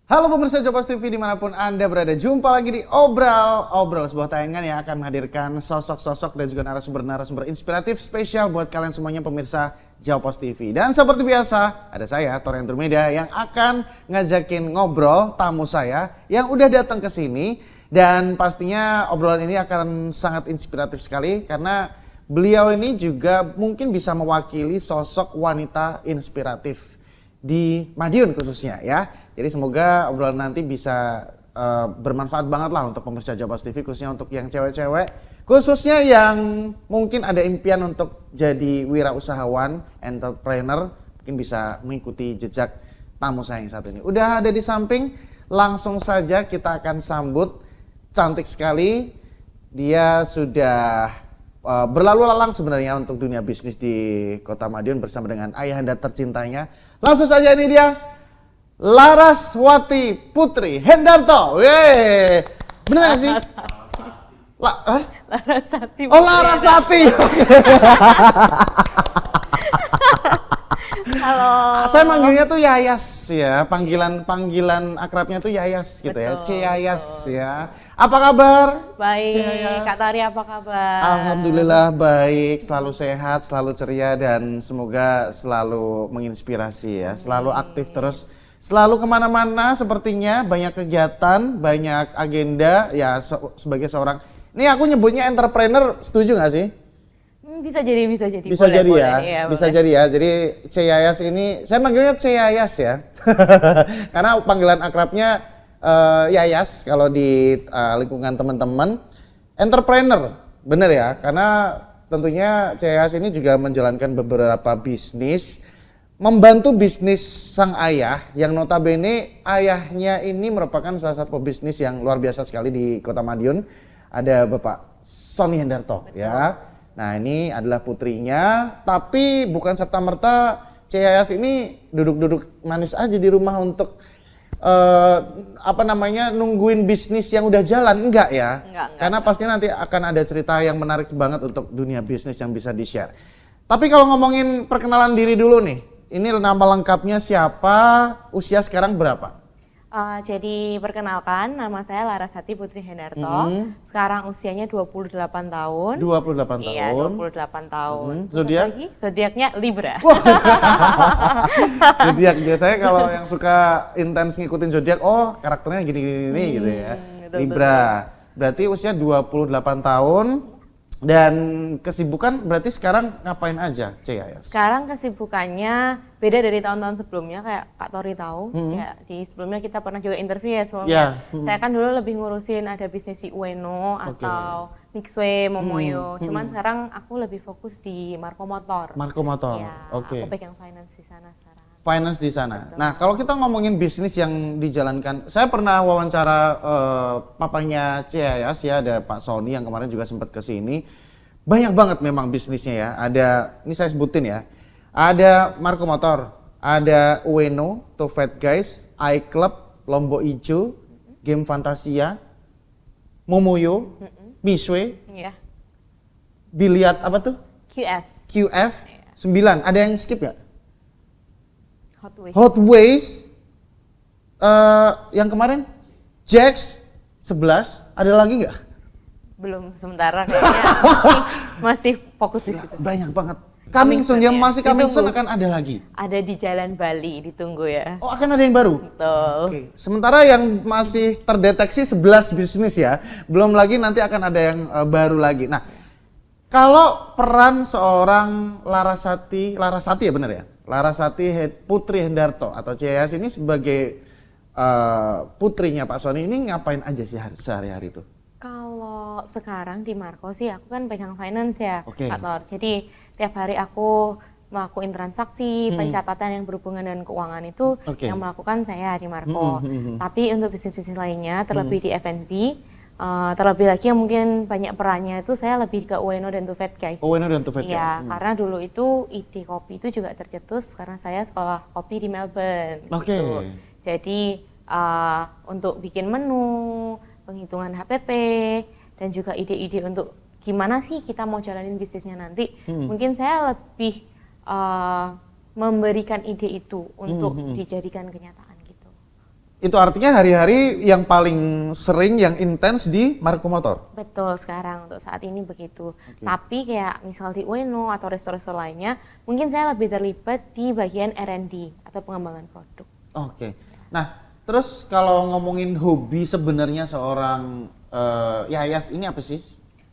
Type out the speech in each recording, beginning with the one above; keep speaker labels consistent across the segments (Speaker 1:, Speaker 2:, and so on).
Speaker 1: Halo pemirsa Jopas TV dimanapun Anda berada, jumpa lagi di Obrol, sebuah tayangan yang akan menghadirkan sosok-sosok dan juga narasumber-narasumber inspiratif spesial buat kalian semuanya pemirsa Jopas TV. Dan seperti biasa, ada saya, Tori Andromeda, yang akan ngajakin ngobrol tamu saya yang udah datang ke sini. Dan pastinya obrolan ini akan sangat inspiratif sekali karena beliau ini juga mungkin bisa mewakili sosok wanita inspiratif di Madiun khususnya ya. Jadi semoga obrolan nanti bisa bermanfaat banget lah untuk pemirsa Jopas TV, khususnya untuk yang cewek-cewek, khususnya yang mungkin ada impian untuk jadi wirausahawan, entrepreneur, mungkin bisa mengikuti jejak tamu saya yang satu ini. Udah ada di samping, langsung saja kita akan sambut. Cantik sekali, dia sudah berlalu lalang sebenarnya untuk dunia bisnis di Kota Madiun bersama dengan ayahanda tercintanya. Langsung saja ini dia, Laraswati Putri Hendarto. Yeay. Bener gak sih?
Speaker 2: Larasati.
Speaker 1: Oh, Larasati.
Speaker 2: Halo.
Speaker 1: Saya manggilnya tuh Yayas ya, panggilan akrabnya tuh Yayas gitu ya,
Speaker 2: Betul,
Speaker 1: Yayas ya. Apa kabar?
Speaker 2: Baik,
Speaker 1: Yayas?
Speaker 2: Kak Tari apa kabar?
Speaker 1: Alhamdulillah baik, selalu sehat, selalu ceria dan semoga selalu menginspirasi ya, selalu aktif terus, selalu kemana-mana sepertinya, banyak kegiatan, banyak agenda ya sebagai seorang, ini aku nyebutnya entrepreneur, setuju gak sih?
Speaker 2: Bisa jadi.
Speaker 1: Bisa
Speaker 2: Boleh,
Speaker 1: jadi
Speaker 2: boleh.
Speaker 1: ya,
Speaker 2: Iya,
Speaker 1: bisa
Speaker 2: boleh.
Speaker 1: jadi ya. Jadi Ceyayas ini, saya manggilnya Ceyayas ya, karena panggilan akrabnya Yayas kalau di lingkungan teman-teman. Entrepreneur, bener ya, karena tentunya Ceyayas ini juga menjalankan beberapa bisnis, membantu bisnis sang ayah, yang notabene ayahnya ini merupakan salah satu pebisnis yang luar biasa sekali di Kota Madiun. Ada Bapak Sony Hendarto.
Speaker 2: Betul.
Speaker 1: Ya. Nah ini adalah putrinya, tapi bukan serta-merta Ceyayas ini duduk-duduk manis aja di rumah untuk nungguin bisnis yang udah jalan, enggak ya?
Speaker 2: Enggak.
Speaker 1: Karena pastinya nanti akan ada cerita yang menarik banget untuk dunia bisnis yang bisa di-share. Tapi kalau ngomongin perkenalan diri dulu nih, ini nama lengkapnya siapa, usia sekarang berapa?
Speaker 2: Jadi perkenalkan, nama saya Larasati Putri Hendarto. Sekarang usianya 28 tahun.
Speaker 1: 28 tahun.
Speaker 2: Iya, 28 tahun.
Speaker 1: Zodiak?
Speaker 2: Zodiaknya Libra.
Speaker 1: Zodiak biasanya kalau yang suka intens ngikutin zodiak, oh karakternya gini-gini gitu ya.
Speaker 2: betul,
Speaker 1: Libra. Berarti usia 28 tahun dan kesibukan berarti sekarang ngapain aja, Ceyayas?
Speaker 2: Sekarang kesibukannya beda dari tahun-tahun sebelumnya, kayak Kak Tori tahu. Ya, di sebelumnya kita pernah juga interview ya sebelumnya. Saya kan dulu lebih ngurusin ada bisnis si Ueno atau Mixway, Momoyo. Cuman sekarang aku lebih fokus di Marco Motor.
Speaker 1: Marco Motor.
Speaker 2: Ya,
Speaker 1: Oke.
Speaker 2: aku pegang finance di sana sekarang.
Speaker 1: Finance di sana. Nah, kalau kita ngomongin bisnis yang dijalankan, saya pernah wawancara papanya Ceyayas ya, ada Pak Sony yang kemarin juga sempat ke sini. Banyak banget memang bisnisnya ya. Ada, ini saya sebutin ya. Ada Marco Motor, ada Ueno, Two Fat Guys, iClub, Lombok Ijo, Game Fantasia, Momoyo, Miswe,
Speaker 2: Iya.
Speaker 1: Biliat apa tuh?
Speaker 2: QF,
Speaker 1: QF, 9. Ada yang skip nggak?
Speaker 2: Hot Wheels.
Speaker 1: Hot Wheels, yang kemarin Jax 11, ada lagi nggak?
Speaker 2: Belum, sementara kayaknya masih fokus di situ.
Speaker 1: Banyak banget. Coming soon, yang
Speaker 2: ya.
Speaker 1: masih coming soon
Speaker 2: Ditunggu.
Speaker 1: akan ada lagi.
Speaker 2: Ada di Jalan Bali, ditunggu ya.
Speaker 1: Oh, akan ada yang baru?
Speaker 2: Betul.
Speaker 1: Oke. Sementara yang masih terdeteksi 11 bisnis ya, belum lagi nanti akan ada yang baru lagi. Nah, kalau peran seorang Larasati ya benar ya? Larasati Putri Hendarto atau Ceyayas ini sebagai putrinya Pak Sony ini ngapain aja sih sehari-hari itu?
Speaker 2: Kalau sekarang di Marco sih aku kan pegang finance ya,
Speaker 1: Oke.
Speaker 2: Kak Tor. Jadi tiap hari aku melakukan transaksi, pencatatan yang berhubungan dengan keuangan itu
Speaker 1: Oke.
Speaker 2: yang melakukan saya di Marco. Tapi untuk bisnis-bisnis lainnya, terlebih di F&B, terlebih lagi yang mungkin banyak perannya itu saya lebih ke Ueno dan Two Fat Guys.
Speaker 1: Ueno dan Two Fat Guys.
Speaker 2: Iya, karena dulu itu ide kopi itu juga tercetus karena saya sekolah kopi di Melbourne.
Speaker 1: Oke.
Speaker 2: Gitu. Jadi untuk bikin menu, penghitungan HPP, dan juga ide-ide untuk gimana sih kita mau jalanin bisnisnya nanti. Mungkin saya lebih memberikan ide itu untuk dijadikan kenyataan gitu.
Speaker 1: Itu artinya hari-hari yang paling sering, yang intens di Marco Motor.
Speaker 2: Betul, sekarang untuk saat ini begitu. Tapi kayak misal di Ueno atau resto-resto lainnya, mungkin saya lebih terlibat di bagian R&D atau pengembangan produk.
Speaker 1: Oke. Nah, terus kalau ngomongin hobi sebenarnya seorang Yayas ini apa sih?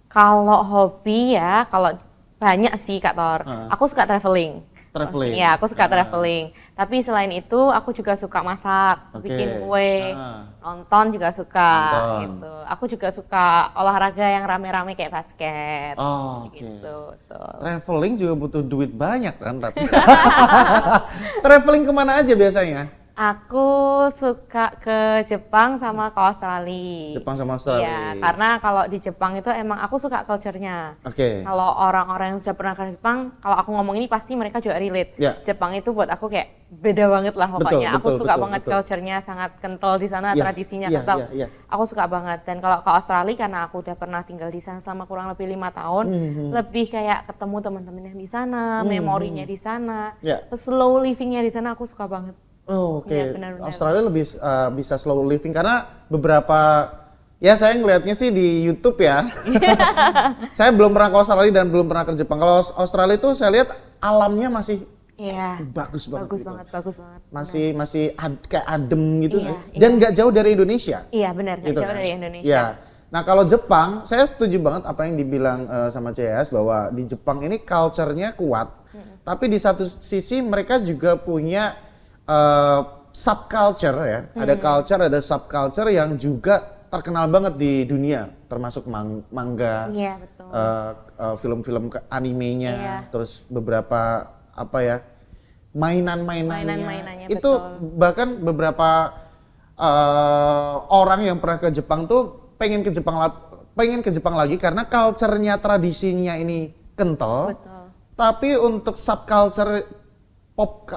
Speaker 2: Kalau hobi ya, kalau banyak sih Kak Tor. Aku suka traveling.
Speaker 1: Traveling.
Speaker 2: Iya, aku suka traveling. Tapi selain itu, aku juga suka masak, bikin kue, nonton juga suka. Gitu. Aku juga suka olahraga yang rame-rame kayak basket. Gitu. Tuh.
Speaker 1: Traveling juga butuh duit banyak kan, tapi. Traveling kemana aja biasanya?
Speaker 2: Aku suka ke Jepang sama ke Australia.
Speaker 1: Jepang sama Australia.
Speaker 2: Iya, karena kalau di Jepang itu emang aku suka culture-nya.
Speaker 1: Oke.
Speaker 2: Kalau orang-orang yang sudah pernah ke Jepang, kalau aku ngomong ini pasti mereka juga relate.
Speaker 1: Ya.
Speaker 2: Jepang itu buat aku kayak beda banget lah pokoknya. Aku suka banget
Speaker 1: betul.
Speaker 2: culture-nya, sangat kental di sana,
Speaker 1: Ya,
Speaker 2: tradisinya
Speaker 1: ya,
Speaker 2: kental.
Speaker 1: ya, ya.
Speaker 2: Aku suka banget. Dan kalau ke Australia karena aku udah pernah tinggal di sana selama kurang lebih 5 tahun, lebih kayak ketemu teman-teman yang di sana, memorinya di sana,
Speaker 1: Ya.
Speaker 2: slow living-nya di sana aku suka banget.
Speaker 1: Oh, oke.
Speaker 2: Iya, benar-benar.
Speaker 1: Australia lebih bisa slow living karena beberapa ya saya ngelihatnya sih di YouTube ya. Saya belum pernah ke Australia dan belum pernah ke Jepang. Kalau Australia itu saya lihat alamnya masih
Speaker 2: Iya.
Speaker 1: bagus banget.
Speaker 2: Bagus
Speaker 1: gitu.
Speaker 2: banget, bagus banget.
Speaker 1: Masih kayak adem gitu
Speaker 2: Iya,
Speaker 1: dan nggak jauh dari Indonesia.
Speaker 2: Iya, benar, nggak
Speaker 1: Gitu
Speaker 2: jauh
Speaker 1: kan?
Speaker 2: dari Indonesia.
Speaker 1: Iya. Nah kalau Jepang, saya setuju banget apa yang dibilang sama CS bahwa di Jepang ini culture-nya kuat, tapi di satu sisi mereka juga punya subculture ya. Ada culture, ada subculture yang juga terkenal banget di dunia, termasuk manga,
Speaker 2: Iya, betul.
Speaker 1: film-film animenya,
Speaker 2: Iya.
Speaker 1: terus beberapa apa ya mainan-mainannya.
Speaker 2: Mainan-mainannya,
Speaker 1: Itu
Speaker 2: betul.
Speaker 1: bahkan beberapa orang yang pernah ke Jepang tuh pengen ke Jepang lagi karena culture-nya, tradisinya ini kental.
Speaker 2: Betul.
Speaker 1: Tapi untuk subculture pop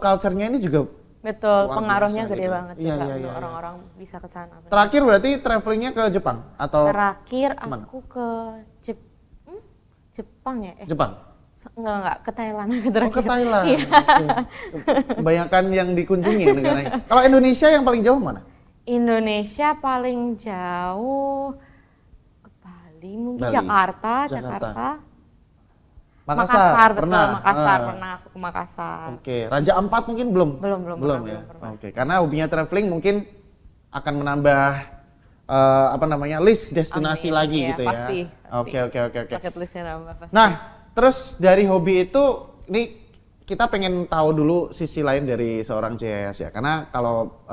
Speaker 1: culture-nya ini juga
Speaker 2: Betul,
Speaker 1: luar
Speaker 2: pengaruhnya
Speaker 1: biasa
Speaker 2: gede
Speaker 1: gitu.
Speaker 2: banget
Speaker 1: Iya,
Speaker 2: juga
Speaker 1: iya,
Speaker 2: untuk
Speaker 1: iya.
Speaker 2: orang-orang bisa ke sana.
Speaker 1: Terakhir berarti travelingnya ke Jepang atau
Speaker 2: Terakhir
Speaker 1: kemana?
Speaker 2: aku ke Jepang ya?
Speaker 1: Jepang?
Speaker 2: Enggak, ke Thailand
Speaker 1: Oh,
Speaker 2: terakhir.
Speaker 1: ke Thailand.
Speaker 2: Iya.
Speaker 1: Oke. Kebanyakan yang dikunjungi ya negaranya. Kalau Indonesia yang paling jauh mana?
Speaker 2: Indonesia paling jauh ke Bali, mungkin
Speaker 1: Bali.
Speaker 2: Jakarta.
Speaker 1: Makassar,
Speaker 2: betul,
Speaker 1: pernah.
Speaker 2: Makassar, pernah aku ke Makassar.
Speaker 1: Oke, Raja Ampat mungkin belum?
Speaker 2: Belum pernah,
Speaker 1: ya.
Speaker 2: belum pernah.
Speaker 1: Oke, karena hobinya traveling mungkin akan menambah list destinasi
Speaker 2: Amin,
Speaker 1: lagi
Speaker 2: iya,
Speaker 1: gitu ya.
Speaker 2: pasti.
Speaker 1: Oke.
Speaker 2: Bucket listnya nambah pasti.
Speaker 1: Nah, terus dari hobi itu ini kita pengen tahu dulu sisi lain dari seorang Jayas ya. Karena kalau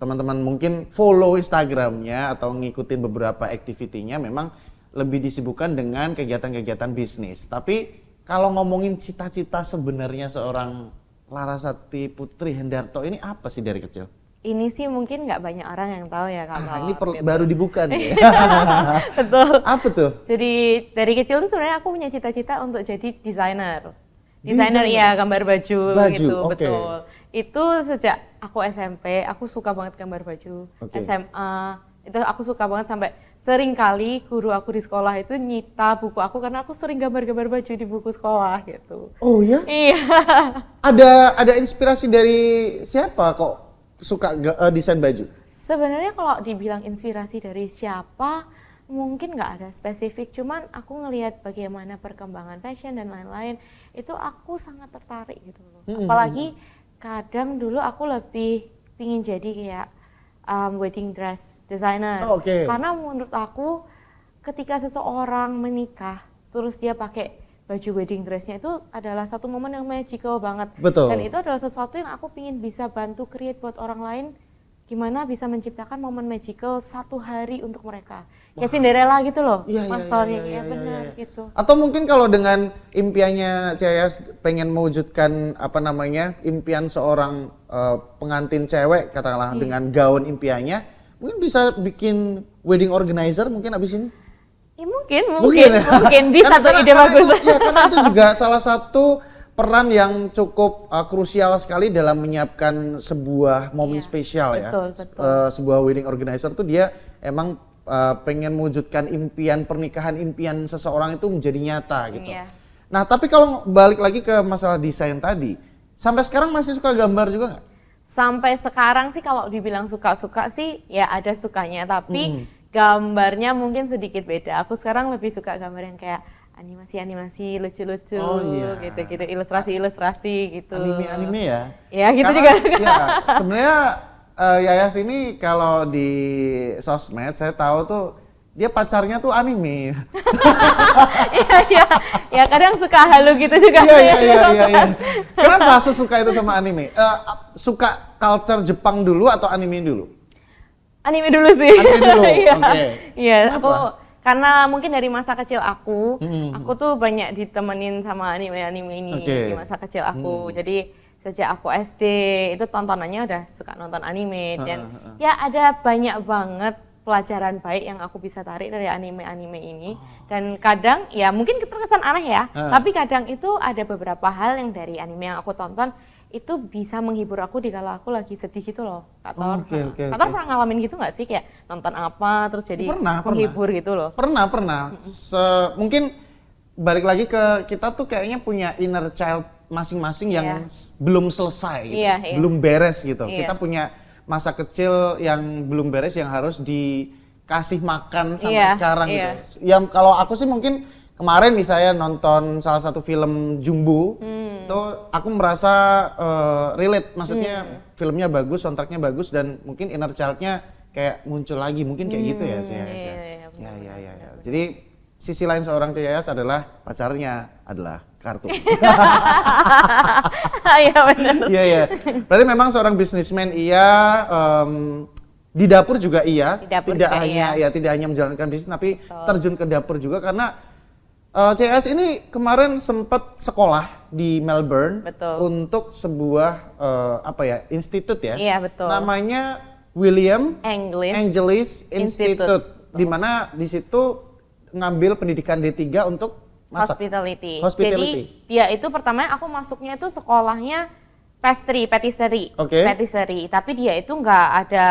Speaker 1: teman-teman mungkin follow Instagramnya atau ngikutin beberapa aktivitinya memang lebih disibukkan dengan kegiatan-kegiatan bisnis. Tapi kalau ngomongin cita-cita sebenarnya seorang Larasati Putri Hendarto ini apa sih dari kecil?
Speaker 2: Ini sih mungkin nggak banyak orang yang tahu ya kalau
Speaker 1: Ini
Speaker 2: gitu.
Speaker 1: baru dibuka nih.
Speaker 2: Betul.
Speaker 1: Apa tuh?
Speaker 2: Jadi dari kecil tuh sebenarnya aku punya cita-cita untuk jadi desainer. Desainer ya, gambar baju gitu,
Speaker 1: oke.
Speaker 2: betul. Itu sejak aku SMP, aku suka banget gambar baju.
Speaker 1: Oke.
Speaker 2: SMA, itu aku suka banget sampai sering kali guru aku di sekolah itu nyita buku aku karena aku sering gambar-gambar baju di buku sekolah gitu.
Speaker 1: Oh ya?
Speaker 2: Iya.
Speaker 1: Ada inspirasi dari siapa kok suka desain baju?
Speaker 2: Sebenarnya kalau dibilang inspirasi dari siapa, mungkin nggak ada spesifik. Cuman aku ngelihat bagaimana perkembangan fashion dan lain-lain, itu aku sangat tertarik gitu loh. Apalagi kadang dulu aku lebih pingin jadi kayak wedding dress designer.
Speaker 1: Oh, oke.
Speaker 2: Karena menurut aku ketika seseorang menikah, terus dia pakai baju wedding dressnya itu adalah satu momen yang magical banget.
Speaker 1: Betul.
Speaker 2: Dan itu adalah sesuatu yang aku pingin bisa bantu create buat orang lain, gimana bisa menciptakan momen magical satu hari untuk mereka. Kayak Cinderella gitu loh, Mas Tori, ya benar gitu.
Speaker 1: Atau mungkin kalau dengan impiannya Ceyas pengen mewujudkan impian seorang pengantin cewek katakanlah dengan gaun impiannya, mungkin bisa bikin wedding organizer mungkin abis ini.
Speaker 2: Ya mungkin bisa tuh ide bagus.
Speaker 1: Karena itu juga salah satu peran yang cukup krusial sekali dalam menyiapkan sebuah momen spesial ya.
Speaker 2: Betul.
Speaker 1: Sebuah wedding organizer tuh dia emang pengen mewujudkan impian pernikahan, impian seseorang itu menjadi nyata gitu.
Speaker 2: Iya.
Speaker 1: Nah tapi kalau balik lagi ke masalah desain tadi, sampai sekarang masih suka gambar juga nggak?
Speaker 2: Sampai sekarang sih kalau dibilang suka-suka sih ya ada sukanya, tapi gambarnya mungkin sedikit beda. Aku sekarang lebih suka gambar yang kayak animasi-animasi lucu-lucu gitu-gitu, ilustrasi-ilustrasi gitu.
Speaker 1: Anime-anime ya?
Speaker 2: Ya gitu
Speaker 1: Karena,
Speaker 2: juga.
Speaker 1: ya, sebenarnya Yayas ini kalau di sosmed saya tahu tuh dia pacarnya tuh anime.
Speaker 2: Iya, ya kadang suka halu gitu juga.
Speaker 1: Iya. Kenapa sesuka itu sama anime? Suka culture Jepang dulu atau anime dulu?
Speaker 2: Anime dulu sih.
Speaker 1: Anime dulu,
Speaker 2: Iya.
Speaker 1: oke.
Speaker 2: Iya, aku karena mungkin dari masa kecil aku tuh banyak ditemenin sama anime-anime ini di masa kecil aku. Jadi sejak aku SD itu tontonannya udah suka nonton anime dan ya ada banyak banget pelajaran baik yang aku bisa tarik dari anime-anime ini. Dan kadang ya mungkin terkesan aneh ya, tapi kadang itu ada beberapa hal yang dari anime yang aku tonton itu bisa menghibur aku di kala aku lagi sedih gitu loh, Kak Tor. Kak Tor pernah ngalamin gitu nggak sih, kayak nonton apa terus jadi menghibur gitu loh?
Speaker 1: Pernah. Mungkin balik lagi ke kita tuh kayaknya punya inner child masing-masing yang belum selesai, gitu. Belum beres gitu. Kita punya masa kecil yang belum beres yang harus dikasih makan sampai sekarang gitu. Yang kalau aku sih mungkin kemarin nih saya nonton salah satu film Jumbo, tuh aku merasa relate, maksudnya filmnya bagus, soundtracknya bagus dan mungkin inner child-nya kayak muncul lagi, mungkin kayak gitu ya Ceyayas ya. Ya. Jadi sisi lain seorang Ceyayas adalah pacarnya adalah kartun.
Speaker 2: Iya benar.
Speaker 1: Iya. Berarti memang seorang bisnismen di dapur juga tidak hanya menjalankan bisnis tapi terjun ke dapur juga karena CS ini kemarin sempat sekolah di Melbourne untuk sebuah institut ya.
Speaker 2: Iya, betul.
Speaker 1: Namanya William Angelis Institute. Di mana di situ ngambil pendidikan D3 untuk masak.
Speaker 2: Hospitality. Jadi dia itu pertama aku masuknya itu sekolahnya patisserie. Patisserie, tapi dia itu nggak ada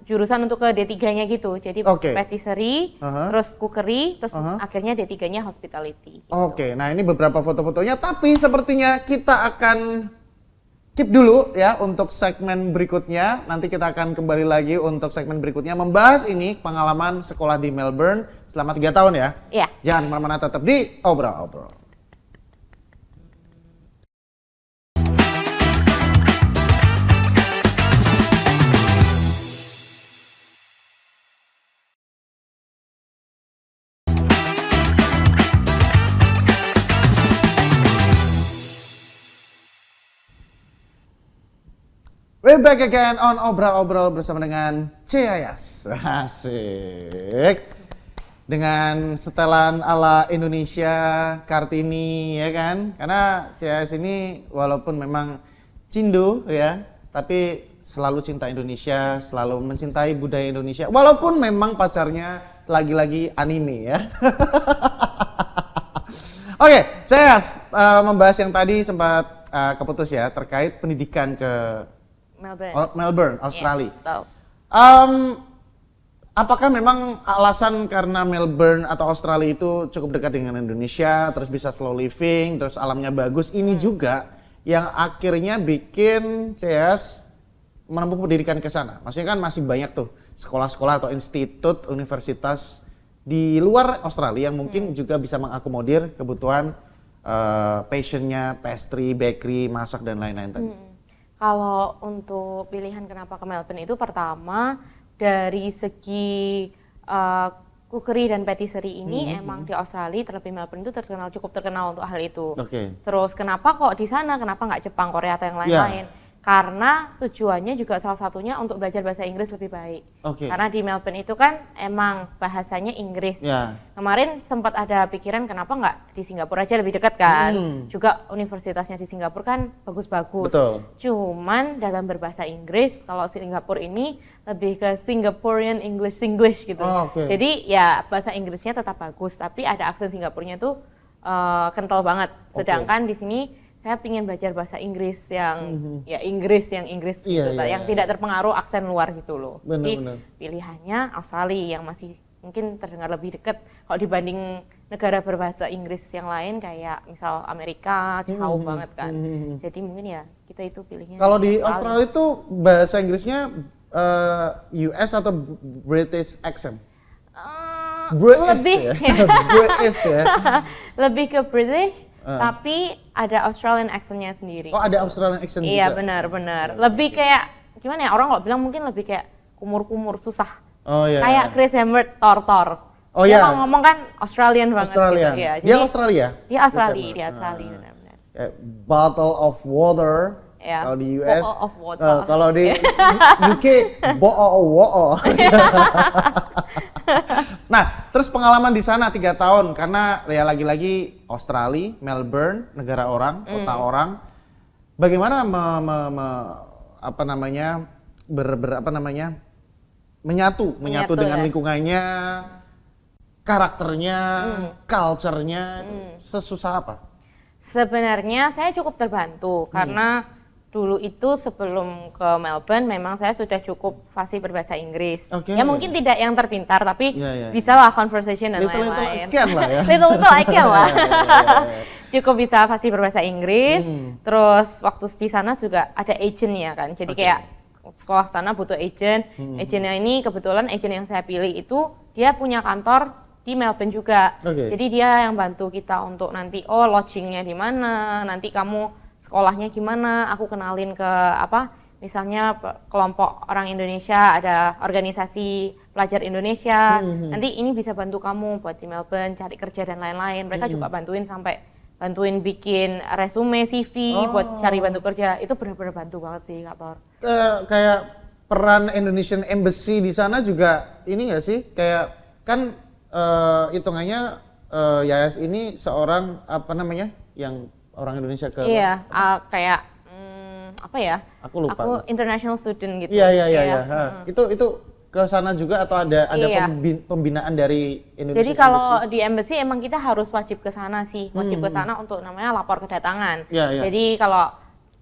Speaker 2: jurusan untuk ke D3-nya gitu. Jadi patisserie, terus cookery, terus akhirnya D3-nya hospitality.
Speaker 1: Gitu. Nah ini beberapa foto-fotonya, tapi sepertinya kita akan keep dulu ya untuk segmen berikutnya. Nanti kita akan kembali lagi untuk segmen berikutnya membahas ini pengalaman sekolah di Melbourne selama 3 tahun ya.
Speaker 2: Iya.
Speaker 1: Jangan kemana-mana, tetap di Obrol. We're back again on Obrol bersama dengan Ceyayas. Asik. Dengan setelan ala Indonesia Kartini ya kan. Karena Ceyayas ini walaupun memang Cindo ya, tapi selalu cinta Indonesia, selalu mencintai budaya Indonesia. Walaupun memang pacarnya lagi-lagi anime ya. Oke, Ceyayas membahas yang tadi sempat keputus ya terkait pendidikan ke Melbourne, Australia. Apakah memang alasan karena Melbourne atau Australia itu cukup dekat dengan Indonesia, terus bisa slow living, terus alamnya bagus, ini juga yang akhirnya bikin CS menempuh pendidikan ke sana? Maksudnya kan masih banyak tuh sekolah-sekolah atau institut, universitas di luar Australia yang mungkin juga bisa mengakomodir kebutuhan passionnya, pastry, bakery, masak dan lain-lain tadi.
Speaker 2: Kalau untuk pilihan kenapa ke Melbourne itu pertama dari segi cookery dan patisserie ini emang di Australia terlebih Melbourne itu cukup terkenal untuk hal itu. Terus kenapa kok di sana, kenapa nggak Jepang, Korea atau yang lain-lain? Karena tujuannya juga salah satunya untuk belajar bahasa Inggris lebih baik. Karena di Melbourne itu kan emang bahasanya Inggris. Kemarin sempat ada pikiran kenapa nggak di Singapura aja, lebih dekat kan. Juga universitasnya di Singapura kan bagus-bagus. Cuman dalam berbahasa Inggris, kalau Singapura ini lebih ke Singaporean English gitu. Jadi ya bahasa Inggrisnya tetap bagus, tapi ada aksen Singapurnya tuh kental banget. Sedangkan di sini saya ingin belajar bahasa Inggris yang Inggris gitu, yang tidak terpengaruh aksen luar gitu loh. Jadi pilihannya Australia yang masih mungkin terdengar lebih dekat kalau dibanding negara berbahasa Inggris yang lain kayak misal Amerika jauh banget kan. Jadi mungkin ya kita itu pilihnya.
Speaker 1: Kalau di Australia itu bahasa Inggrisnya US atau British accent?
Speaker 2: Lebih
Speaker 1: ya? British ya.
Speaker 2: lebih ke British, tapi ada Australian accent-nya sendiri.
Speaker 1: Oh, ada Australian accent
Speaker 2: Iya,
Speaker 1: juga?
Speaker 2: benar. Lebih kayak gimana ya, orang kalau bilang mungkin lebih kayak kumur-kumur, susah.
Speaker 1: Oh iya.
Speaker 2: Kayak Chris Hemsworth, Thor.
Speaker 1: Oh
Speaker 2: Dia
Speaker 1: iya.
Speaker 2: kalau ngomong kan Australian banget
Speaker 1: Australian.
Speaker 2: gitu. Ya,
Speaker 1: Dia Australia?
Speaker 2: Dia Australia, benar-benar.
Speaker 1: Bottle of water.
Speaker 2: Ya.
Speaker 1: Kalau di US,
Speaker 2: Bottle of water.
Speaker 1: kalau di UK, bo'o. Nah, terus pengalaman di sana 3 tahun karena ya lagi-lagi Australia, Melbourne, negara orang, kota orang. Bagaimana menyatu dengan
Speaker 2: ya.
Speaker 1: lingkungannya, karakternya, culture-nya, itu sesusah apa?
Speaker 2: Sebenarnya saya cukup terbantu karena dulu itu sebelum ke Melbourne memang saya sudah cukup fasih berbahasa Inggris.
Speaker 1: Okay.
Speaker 2: Ya mungkin tidak yang terpintar tapi
Speaker 1: Ya.
Speaker 2: bisa lah conversation dan
Speaker 1: Little
Speaker 2: lain-lain.
Speaker 1: I can lah ya.
Speaker 2: Little I can lah.
Speaker 1: Ya.
Speaker 2: Cukup bisa fasih berbahasa Inggris. Terus waktu di sana juga ada agent-nya kan. Jadi kayak sekolah sana butuh agent. Agentnya ini kebetulan agent yang saya pilih itu dia punya kantor di Melbourne juga. Jadi dia yang bantu kita untuk nanti lodgingnya di mana, nanti kamu sekolahnya gimana, aku kenalin ke misalnya kelompok orang Indonesia, ada organisasi pelajar Indonesia, nanti ini bisa bantu kamu buat di Melbourne, cari kerja dan lain-lain. Mereka juga bantuin bikin resume, CV buat cari bantu kerja. Itu benar-benar bantu banget sih Kak Thor.
Speaker 1: Kayak peran Indonesian Embassy di sana juga ini nggak sih? Kayak kan hitungannya Yayas ini seorang yang orang Indonesia ke
Speaker 2: Iya, kayak
Speaker 1: Aku lupa.
Speaker 2: Aku international student gitu.
Speaker 1: Iya. Itu ke sana juga atau ada
Speaker 2: Iya.
Speaker 1: pembinaan dari Indonesia?
Speaker 2: Jadi kalau di embassy emang kita harus wajib ke sana sih, wajib ke sana untuk namanya lapor kedatangan.
Speaker 1: Iya.
Speaker 2: Jadi kalau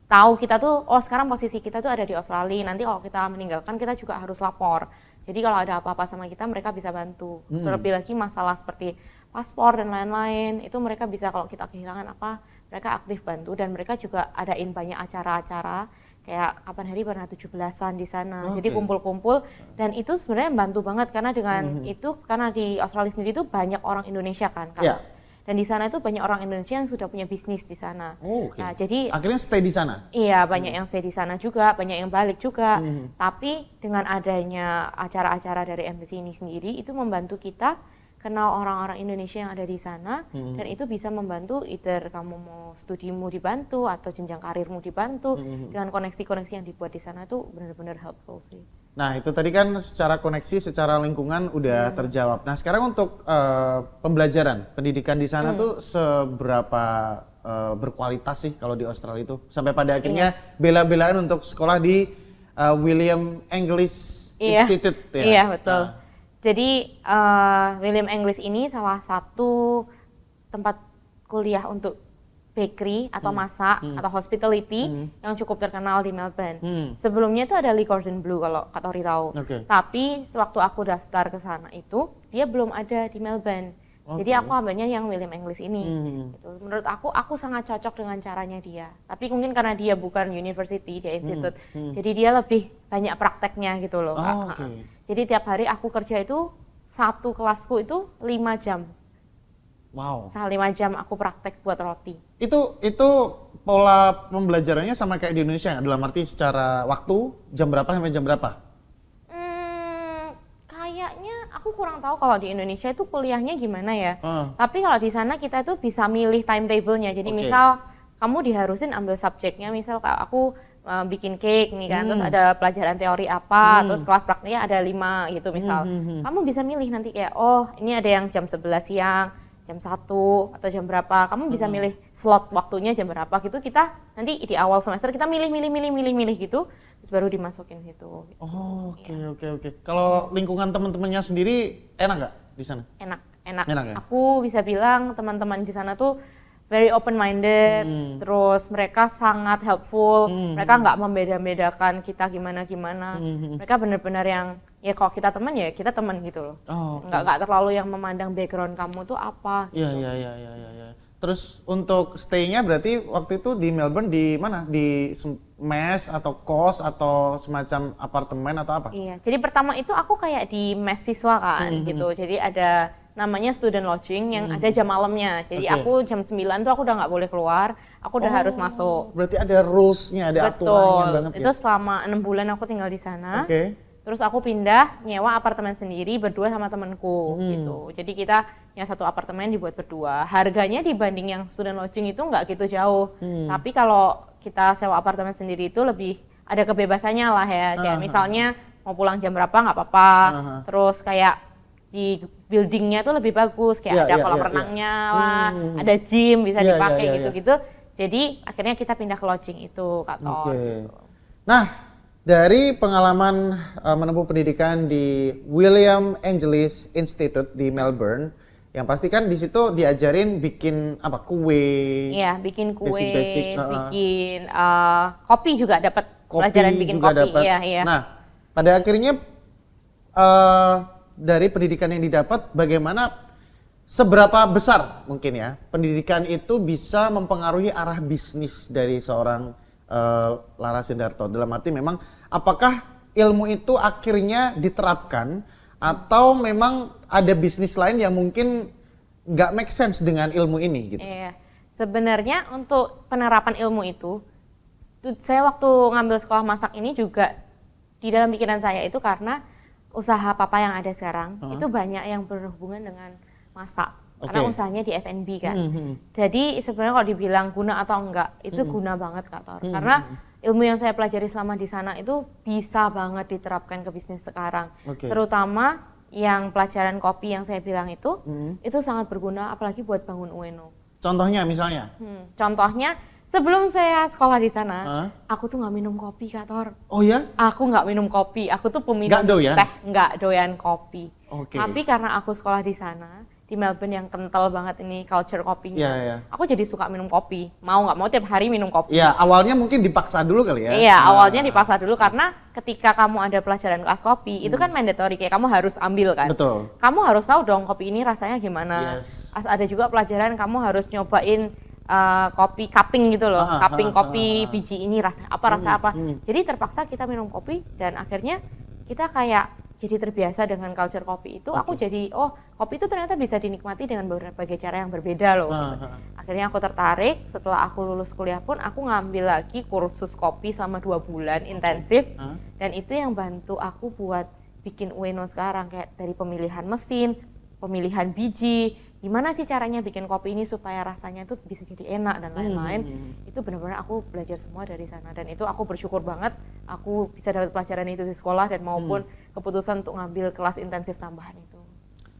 Speaker 2: tahu kita tuh, sekarang posisi kita tuh ada di Australia, nanti kalau kita meninggalkan kita juga harus lapor. Jadi kalau ada apa-apa sama kita, mereka bisa bantu. Terlebih lagi masalah seperti paspor dan lain-lain, itu mereka bisa kalau kita kehilangan apa, mereka aktif bantu dan mereka juga adain banyak acara-acara kayak kapan hari pernah 17-an di sana. Jadi kumpul-kumpul dan itu sebenarnya membantu banget karena dengan itu karena di Australia sendiri itu banyak orang Indonesia kan. Dan di sana itu banyak orang Indonesia yang sudah punya bisnis di sana. Nah, jadi
Speaker 1: akhirnya stay di sana.
Speaker 2: Iya, banyak yang stay di sana juga, banyak yang balik juga. Tapi dengan adanya acara-acara dari embassy ini sendiri itu membantu kita kenal orang-orang Indonesia yang ada di sana dan itu bisa membantu either kamu mau studimu dibantu atau jenjang karirmu dibantu dengan koneksi-koneksi yang dibuat di sana itu benar-benar helpful sih.
Speaker 1: Nah itu tadi kan secara koneksi, secara lingkungan udah terjawab. Nah sekarang untuk pembelajaran, pendidikan di sana tuh seberapa berkualitas sih kalau di Australia itu? Sampai pada akhirnya bela-belaan untuk sekolah di William English Institute ya?
Speaker 2: Iya betul. Jadi William English ini salah satu tempat kuliah untuk bakery atau masak atau hospitality yang cukup terkenal di Melbourne. Sebelumnya itu ada Lee Gordon Blue kalau Kak Tori tahu. Tapi sewaktu aku daftar ke sana itu dia belum ada di Melbourne. Jadi aku ambilnya yang William English ini. Gitu. Menurut aku sangat cocok dengan caranya dia. Tapi mungkin karena dia bukan university, dia institute. Jadi dia lebih banyak prakteknya gitu loh. Jadi tiap hari aku kerja itu satu kelasku itu 5 jam.
Speaker 1: Wow.
Speaker 2: 5 jam aku praktek buat roti.
Speaker 1: Itu pola pembelajarannya sama kayak di Indonesia nggak? Dalam arti secara waktu jam berapa sampai jam berapa?
Speaker 2: Kayaknya aku kurang tahu kalau di Indonesia itu kuliahnya gimana ya. Tapi kalau di sana kita tuh bisa milih timetable-nya. Jadi misal kamu diharusin ambil subjeknya, misal aku bikin cake nih kan, terus ada pelajaran teori apa, terus kelas praktiknya ada 5 gitu misal. Kamu bisa milih nanti kayak, ini ada yang jam 11 siang, jam 1 atau jam berapa. Kamu bisa milih slot waktunya jam berapa gitu. Kita nanti di awal semester kita milih gitu, terus baru dimasukin gitu.
Speaker 1: Oke. Kalau lingkungan teman-temannya sendiri enak nggak di sana?
Speaker 2: Enak
Speaker 1: ya?
Speaker 2: Aku bisa bilang teman-teman di sana tuh very open minded, terus mereka sangat helpful, mereka nggak membeda-bedakan kita gimana. Mereka benar-benar yang ya kalau kita teman ya kita teman gitu loh.
Speaker 1: Oh,
Speaker 2: Nggak terlalu yang memandang background kamu tuh apa
Speaker 1: Iya,
Speaker 2: gitu.
Speaker 1: iya. Terus untuk stay-nya berarti waktu itu di Melbourne di mana? Di mes atau kos atau semacam apartemen atau apa?
Speaker 2: Iya, jadi pertama itu aku kayak di mes siswa kan gitu. Jadi ada namanya student lodging yang ada jam malamnya. Jadi aku jam 9 tuh aku udah nggak boleh keluar, aku udah harus masuk.
Speaker 1: Berarti ada rules-nya, ada aturannya banget ya?
Speaker 2: Itu selama 6 bulan aku tinggal di sana.
Speaker 1: Oke.
Speaker 2: Terus aku pindah nyewa apartemen sendiri berdua sama temenku gitu. Jadi kita nyewa satu apartemen dibuat berdua. Harganya dibanding yang student lodging itu nggak gitu jauh. Tapi kalau kita sewa apartemen sendiri itu lebih ada kebebasannya lah ya. Kayak misalnya mau pulang jam berapa nggak apa-apa. Terus kayak di buildingnya tuh lebih bagus. Kayak ada kolam renangnya lah, ada gym bisa dipakai gitu-gitu. Jadi akhirnya kita pindah ke lodging itu, Kak Tor. Gitu.
Speaker 1: Nah, dari pengalaman menempuh pendidikan di William Angelis Institute di Melbourne, yang pasti kan di situ diajarin bikin apa kue.
Speaker 2: Iya, bikin kue,
Speaker 1: basic-basic,
Speaker 2: bikin kopi juga dapat pelajaran bikin
Speaker 1: juga
Speaker 2: kopi.
Speaker 1: dapat.
Speaker 2: Iya.
Speaker 1: Nah, pada akhirnya dari pendidikan yang didapat, bagaimana seberapa besar mungkin ya pendidikan itu bisa mempengaruhi arah bisnis dari seorang Lara Sindarto? Dalam arti memang apakah ilmu itu akhirnya diterapkan atau memang ada bisnis lain yang mungkin nggak make sense dengan ilmu ini gitu?
Speaker 2: Iya. Sebenarnya untuk penerapan ilmu itu saya waktu ngambil sekolah masak ini juga di dalam pikiran saya itu karena usaha papa yang ada sekarang itu banyak yang berhubungan dengan masak. Karena usahanya di F&B kan. Jadi sebenarnya kalau dibilang guna atau enggak, itu guna banget Kak Tor. Karena ilmu yang saya pelajari selama di sana itu bisa banget diterapkan ke bisnis sekarang. Terutama yang pelajaran kopi yang saya bilang itu sangat berguna apalagi buat bangun Ueno.
Speaker 1: Contohnya misalnya?
Speaker 2: Contohnya sebelum saya sekolah di sana, aku tuh nggak minum kopi Kak Tor.
Speaker 1: Oh ya?
Speaker 2: Aku nggak minum kopi, aku tuh peminum teh, nggak doyan kopi. Tapi karena aku sekolah di sana, di Melbourne yang kental banget ini culture kopinya, aku jadi suka minum kopi. Mau nggak mau tiap hari minum kopi.
Speaker 1: Iya, awalnya mungkin dipaksa dulu kali ya?
Speaker 2: Iya, awalnya dipaksa dulu karena ketika kamu ada pelajaran kelas kopi, itu kan mandatory, kayak kamu harus ambil kan.
Speaker 1: Betul.
Speaker 2: Kamu harus tahu dong kopi ini rasanya gimana. Ada juga pelajaran kamu harus nyobain kopi cupping gitu loh, cupping kopi biji ini rasa apa. Jadi terpaksa kita minum kopi dan akhirnya kita kayak jadi terbiasa dengan culture kopi itu. Aku jadi kopi itu ternyata bisa dinikmati dengan berbagai cara yang berbeda loh. Akhirnya aku tertarik. Setelah aku lulus kuliah pun aku ngambil lagi kursus kopi selama 2 bulan intensif dan itu yang bantu aku buat bikin Ueno sekarang, kayak dari pemilihan mesin, pemilihan biji, gimana sih caranya bikin kopi ini supaya rasanya tuh bisa jadi enak dan lain-lain. Itu benar-benar aku belajar semua dari sana dan itu aku bersyukur banget aku bisa dapat pelajaran itu di sekolah dan maupun keputusan untuk ngambil kelas intensif tambahan itu.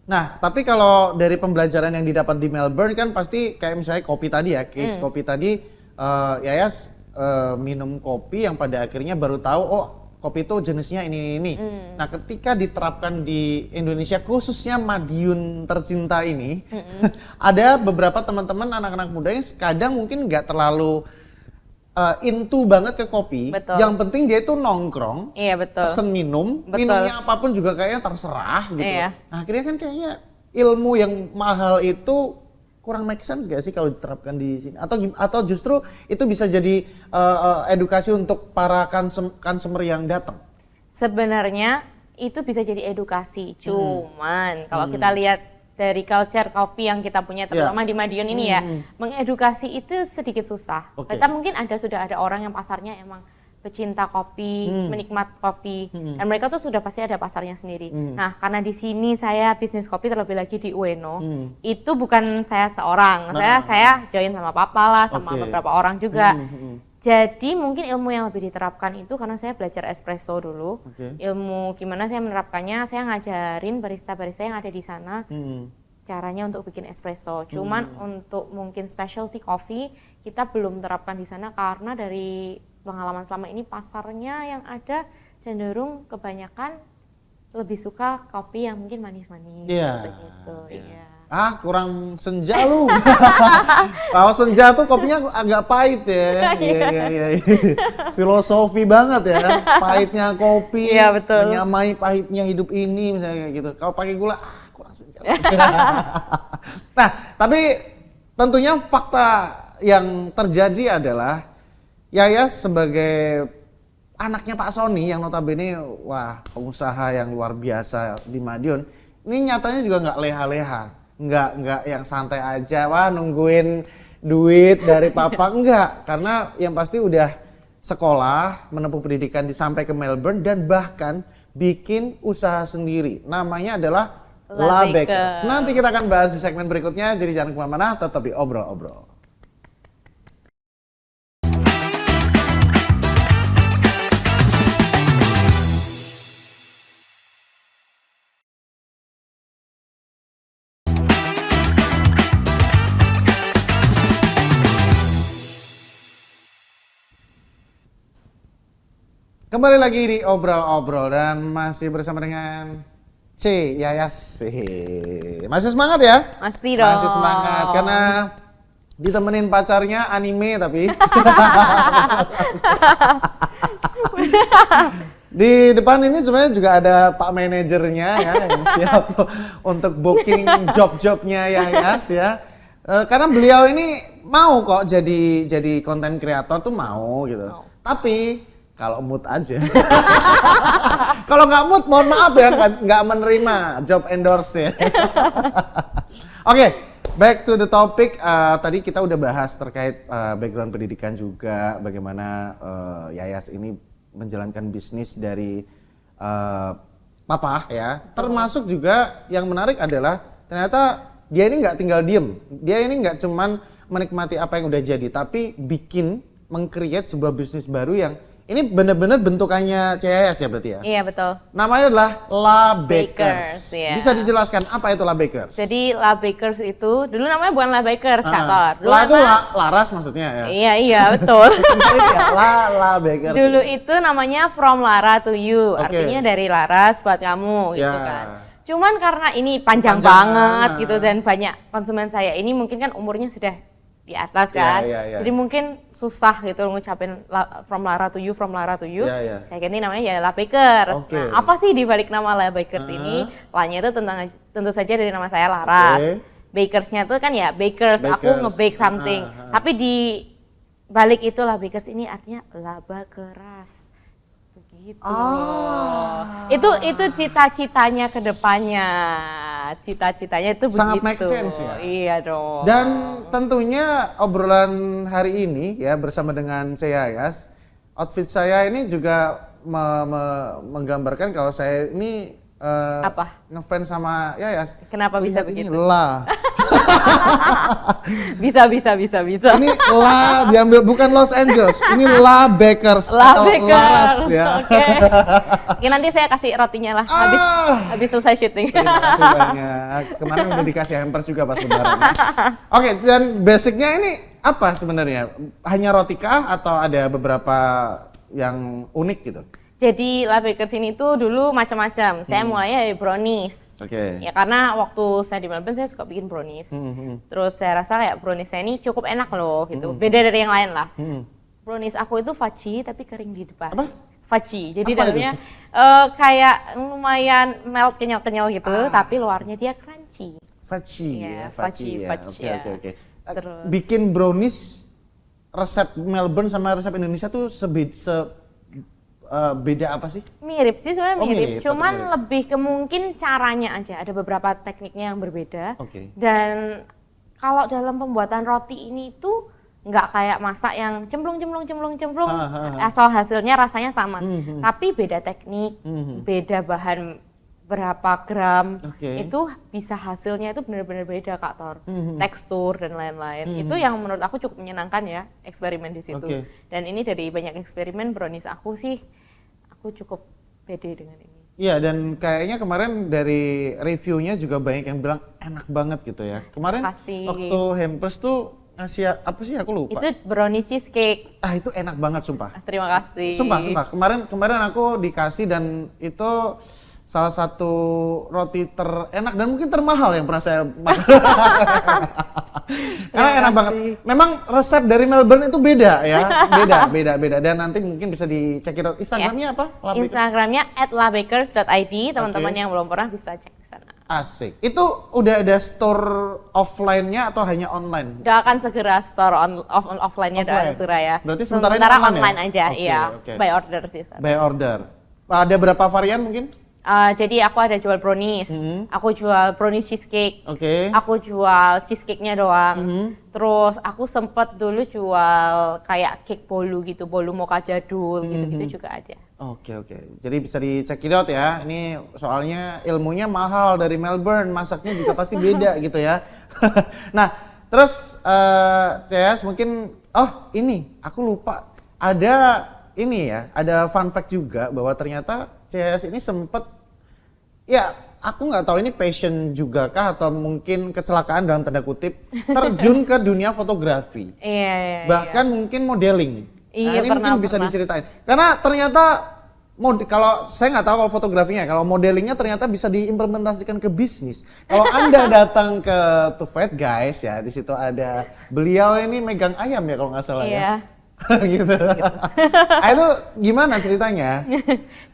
Speaker 1: Nah, tapi kalau dari pembelajaran yang didapat di Melbourne kan pasti kayak misalnya kopi tadi ya, case kopi tadi Yayas minum kopi yang pada akhirnya baru tahu kopi itu jenisnya ini. Nah, ketika diterapkan di Indonesia, khususnya Madiun tercinta ini, ada beberapa teman-teman anak-anak muda yang kadang mungkin nggak terlalu into banget ke kopi.
Speaker 2: Betul.
Speaker 1: Yang penting dia itu nongkrong, pesen minum, minumnya apapun juga kayaknya terserah gitu. Nah, akhirnya kan kayaknya ilmu yang mahal itu kurang make sense gak sih kalau diterapkan di sini? Atau justru itu bisa jadi edukasi untuk para consumer yang datang?
Speaker 2: Sebenarnya itu bisa jadi edukasi, cuman kalau kita lihat dari culture kopi yang kita punya terutama di Madiun ini ya, mengedukasi itu sedikit susah. Kita mungkin sudah ada orang yang pasarnya emang pecinta kopi, menikmat kopi, dan mereka tuh sudah pasti ada pasarnya sendiri. Nah, karena di sini saya bisnis kopi terlebih lagi di Ueno, itu bukan saya seorang, saya join sama papa lah, sama beberapa orang juga. Jadi mungkin ilmu yang lebih diterapkan itu karena saya belajar espresso dulu, ilmu gimana saya menerapkannya, saya ngajarin barista-barista yang ada di sana caranya untuk bikin espresso. Cuman untuk mungkin specialty coffee kita belum terapkan di sana karena dari pengalaman selama ini pasarnya yang ada cenderung kebanyakan lebih suka kopi yang mungkin manis-manis gitu.
Speaker 1: kurang senja lu. Kalau senja tuh kopinya agak pahit ya. Iya. Filosofi banget ya. Pahitnya kopi,
Speaker 2: Iya, betul.
Speaker 1: menyamai pahitnya hidup ini misalnya kayak gitu. Kalau pakai gula, kurang senja. Nah, tapi tentunya fakta yang terjadi adalah Yayas sebagai anaknya Pak Sony yang notabene wah pengusaha yang luar biasa di Madiun, ini nyatanya juga nggak leha-leha, nggak yang santai aja, wah nungguin duit dari papa, enggak, karena yang pasti udah sekolah, menempuh pendidikan sampai ke Melbourne dan bahkan bikin usaha sendiri, namanya adalah La Bakers. Nanti kita akan bahas di segmen berikutnya, jadi jangan kemana-mana, tetap di Obrol-Obrol. Kembali lagi di Obrol-Obrol dan masih bersama dengan Yayas. Masih semangat ya?
Speaker 2: Masih dong.
Speaker 1: Masih semangat karena ditemenin pacarnya anime tapi. Di depan ini sebenarnya juga ada Pak manajernya ya yang siap untuk booking job-jobnya Yayas ya. Karena beliau ini mau kok jadi konten kreator tuh mau gitu. Tapi kalau mood aja. Kalau nggak mood, mohon maaf ya, nggak menerima job endorse ya. Oke, back to the topic. Tadi kita udah bahas terkait background pendidikan juga, bagaimana Yayas ini menjalankan bisnis dari papa ya. Termasuk juga yang menarik adalah ternyata dia ini nggak tinggal diem. Dia ini nggak cuman menikmati apa yang udah jadi, tapi meng-create sebuah bisnis baru yang ini benar-benar bentukannya Yayas ya berarti ya?
Speaker 2: Iya betul.
Speaker 1: Namanya adalah La Bakers.
Speaker 2: Ya.
Speaker 1: Bisa dijelaskan apa itu La Bakers?
Speaker 2: Jadi La Bakers itu dulu namanya bukan La Bakers, Kak Tor.
Speaker 1: La itu laras maksudnya ya?
Speaker 2: Iya betul.
Speaker 1: Sempit ya? La Bakers.
Speaker 2: Dulu itu namanya From Lara to You, artinya dari Laras buat kamu gitu kan. Cuman karena ini panjang banget gitu dan banyak konsumen saya ini mungkin kan umurnya sudah di atas kan, jadi mungkin susah gitu ngucapin from Lara to you, saya ganti namanya ya La Bakers. Nah, apa sih di balik nama La Bakers ini? La-nya itu tentu saja dari nama saya Laras. Bakersnya tuh kan ya bakers, aku nge-bake something. Tapi di balik itu La Bakers ini artinya laba keras. Begitu. Itu cita-citanya ke depannya. Cita-citanya itu
Speaker 1: sangat
Speaker 2: begitu.
Speaker 1: Make sense ya.
Speaker 2: Iya dong.
Speaker 1: Dan tentunya obrolan hari ini ya bersama dengan saya Yayas, outfit saya ini juga menggambarkan kalau saya ini ngefans sama Yayas.
Speaker 2: Kenapa bisa
Speaker 1: lihat
Speaker 2: begitu?
Speaker 1: Ini La.
Speaker 2: bisa.
Speaker 1: Ini La diambil bukan Los Angeles, ini La Bakers atau Laras ya.
Speaker 2: Oke, nanti saya kasih rotinya lah habis selesai syuting.
Speaker 1: Terima kasih banyak. Kemarin udah dikasih hampers juga pas lebaran. Oke, dan basicnya ini apa sebenarnya? Hanya roti kah atau ada beberapa yang unik gitu?
Speaker 2: Jadi La Bakers ini tuh dulu macam-macam. Saya mulainya dari brownies. Ya karena waktu saya di Melbourne saya suka bikin brownies. Terus saya rasa kayak brownies saya ini cukup enak loh gitu. Beda dari yang lain lah. Brownies aku itu fudgy tapi kering di depan.
Speaker 1: Apa?
Speaker 2: Fudgy. Jadi dalamnya kayak lumayan melt kenyal-kenyal gitu, tapi luarnya dia crunchy.
Speaker 1: Fudgy ya, fudgy ya. Oke.
Speaker 2: Terus
Speaker 1: Bikin brownies resep Melbourne sama resep Indonesia tuh beda apa sih?
Speaker 2: Mirip sih sebenarnya mirip, cuman
Speaker 1: mirip.
Speaker 2: lebih ke mungkin caranya aja. Ada beberapa tekniknya yang berbeda. Dan kalau dalam pembuatan roti ini tuh nggak kayak masak yang cemplung asal hasilnya rasanya sama. Tapi beda teknik, beda bahan berapa gram, itu bisa hasilnya itu benar-benar beda Kak Tor. Tekstur dan lain-lain. Itu yang menurut aku cukup menyenangkan ya, eksperimen di situ. Dan ini dari banyak eksperimen brownies aku sih, aku cukup pede dengan ini.
Speaker 1: Iya, dan kayaknya kemarin dari reviewnya juga banyak yang bilang enak banget gitu ya. Kemarin waktu hampers tuh ngasih apa sih, aku lupa.
Speaker 2: Itu brownies cheesecake.
Speaker 1: Itu enak banget sumpah.
Speaker 2: Terima kasih.
Speaker 1: Sumpah. Kemarin aku dikasih dan itu salah satu roti terenak dan mungkin termahal yang pernah saya makan. Karena enak banget. Memang resep dari Melbourne itu beda ya, beda. Dan nanti mungkin bisa dicek Instagramnya apa?
Speaker 2: Instagramnya @labakers.id. Teman-teman yang belum pernah bisa cek di sana.
Speaker 1: Asik. Itu udah ada store offline-nya atau hanya online?
Speaker 2: Doakan segera store offline-nya doakan segera ya.
Speaker 1: Berarti sementara
Speaker 2: online
Speaker 1: ya?
Speaker 2: aja, iya. By order sih.
Speaker 1: By order. Ada berapa varian mungkin?
Speaker 2: Jadi aku ada jual brownies, aku jual brownies cheesecake, aku jual cheesecake-nya doang. Terus aku sempet dulu jual kayak cake bolu gitu, bolu mocha jadul gitu juga ada.
Speaker 1: Oke. Jadi bisa dicek out ya. Ini soalnya ilmunya mahal dari Melbourne, masaknya juga pasti beda gitu ya. Nah, terus CS mungkin ini aku lupa. Ada ini ya, ada fun fact juga bahwa ternyata CS ini sempet, ya aku nggak tahu ini passion juga kah atau mungkin kecelakaan dalam tanda kutip, terjun ke dunia fotografi.
Speaker 2: Iya.
Speaker 1: Bahkan mungkin modeling.
Speaker 2: Iya,
Speaker 1: ini mungkin bisa diceritain. Karena ternyata kalau saya nggak tahu kalau fotografinya, kalau modelingnya ternyata bisa diimplementasikan ke bisnis. Kalau Anda datang ke Too Fat Guys ya, di situ ada beliau ini megang ayam ya kalau nggak salah ya. Gitu. Itu gimana ceritanya?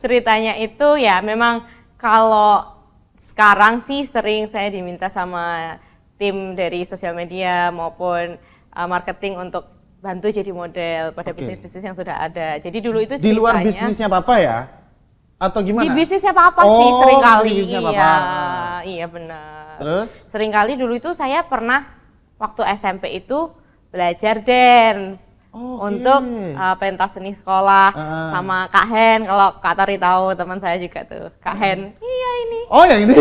Speaker 2: Ceritanya itu ya memang kalau sekarang sih sering saya diminta sama tim dari sosial media maupun marketing untuk bantu jadi model pada bisnis-bisnis yang sudah ada. Jadi dulu itu
Speaker 1: di luar bisnisnya Papa ya? Atau gimana?
Speaker 2: Di bisnisnya Papa sih seringkali. Iya benar.
Speaker 1: Terus?
Speaker 2: Seringkali dulu itu saya pernah waktu SMP itu belajar dance. Untuk pentas seni sekolah sama Kak Hen, kalau Kak Tori tahu teman saya juga tuh, Kak Hen. Iya ini.
Speaker 1: Oh yang ini.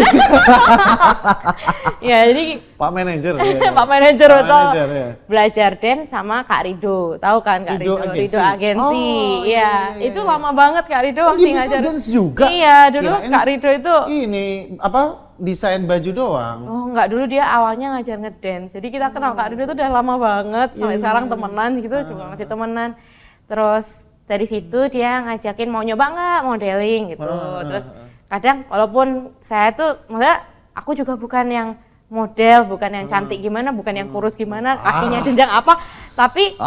Speaker 2: Ya jadi
Speaker 1: Pak Manajer.
Speaker 2: Pak Manajer betul. Belajar dance sama Kak Rido, tahu kan Kak Rido? Rido Agensi. Iya. Itu lama banget Kak Rido masih ngajar.
Speaker 1: Dance juga.
Speaker 2: Iya, dulu Kak Rido itu
Speaker 1: ini apa? Desain baju doang.
Speaker 2: Oh enggak, dulu dia awalnya ngajar ngedance. Jadi kita kenal Kak Rido itu udah lama banget, sampai sekarang temenan gitu, juga masih temenan. Terus dari situ dia ngajakin mau nyoba nggak modeling gitu. Terus kadang walaupun saya tuh, maksudnya aku juga bukan yang model, bukan yang cantik gimana, bukan yang kurus gimana, kakinya jenjang apa, tapi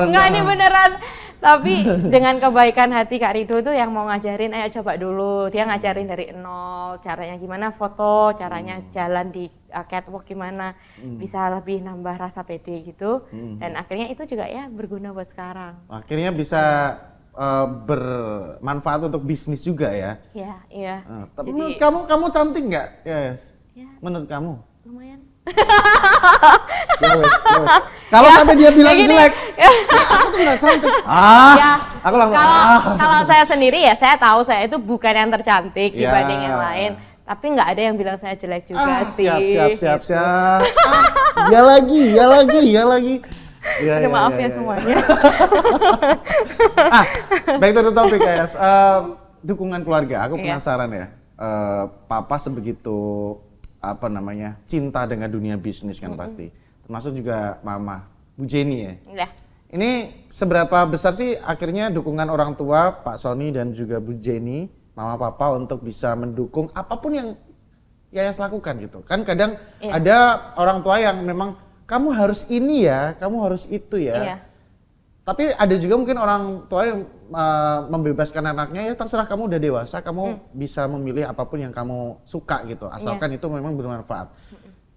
Speaker 2: enggak ini beneran. Tapi dengan kebaikan hati Kak Rido tuh yang mau ngajarin, ayo coba dulu. Dia ngajarin dari nol, caranya gimana foto, caranya jalan di catwalk gimana, bisa lebih nambah rasa pede gitu. Dan akhirnya itu juga ya berguna buat sekarang.
Speaker 1: Akhirnya bisa bermanfaat untuk bisnis juga ya?
Speaker 2: Iya.
Speaker 1: Tapi menurut kamu cantik nggak? Yes. Ya. Menurut kamu?
Speaker 2: Lumayan.
Speaker 1: Kalau sampai dia bilang jelek, aku tuh nggak cantik. Aku langsung.
Speaker 2: Kalau saya sendiri ya, saya tahu saya itu bukan yang tercantik dibanding yang lain. Tapi nggak ada yang bilang saya jelek juga sih.
Speaker 1: Siap. Ya lagi.
Speaker 2: Maaf ya semuanya.
Speaker 1: Back to the topic guys. Dukungan keluarga. Aku penasaran ya. Papa sebegitu cinta dengan dunia bisnis kan pasti. Termasuk juga Mama, Bu Jenny ya.
Speaker 2: Iya.
Speaker 1: Ini seberapa besar sih akhirnya dukungan orang tua Pak Sony dan juga Bu Jenny, Mama Papa untuk bisa mendukung apapun yang Yayas lakukan gitu. Kan kadang ada orang tua yang memang kamu harus ini ya, kamu harus itu ya.
Speaker 2: Iya.
Speaker 1: Tapi ada juga mungkin orang tua yang membebaskan anaknya, ya terserah kamu udah dewasa, kamu bisa memilih apapun yang kamu suka gitu, asalkan itu memang bermanfaat.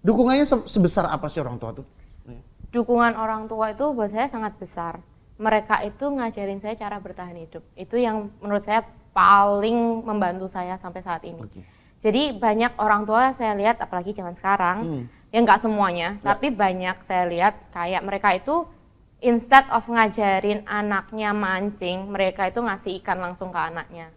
Speaker 1: Dukungannya sebesar apa sih orang tua tuh?
Speaker 2: Dukungan orang tua itu buat saya sangat besar. Mereka itu ngajarin saya cara bertahan hidup. Itu yang menurut saya paling membantu saya sampai saat ini. Jadi banyak orang tua saya lihat, apalagi zaman sekarang, ya nggak semuanya, tapi banyak saya lihat kayak mereka itu instead of ngajarin anaknya mancing, mereka itu ngasih ikan langsung ke anaknya.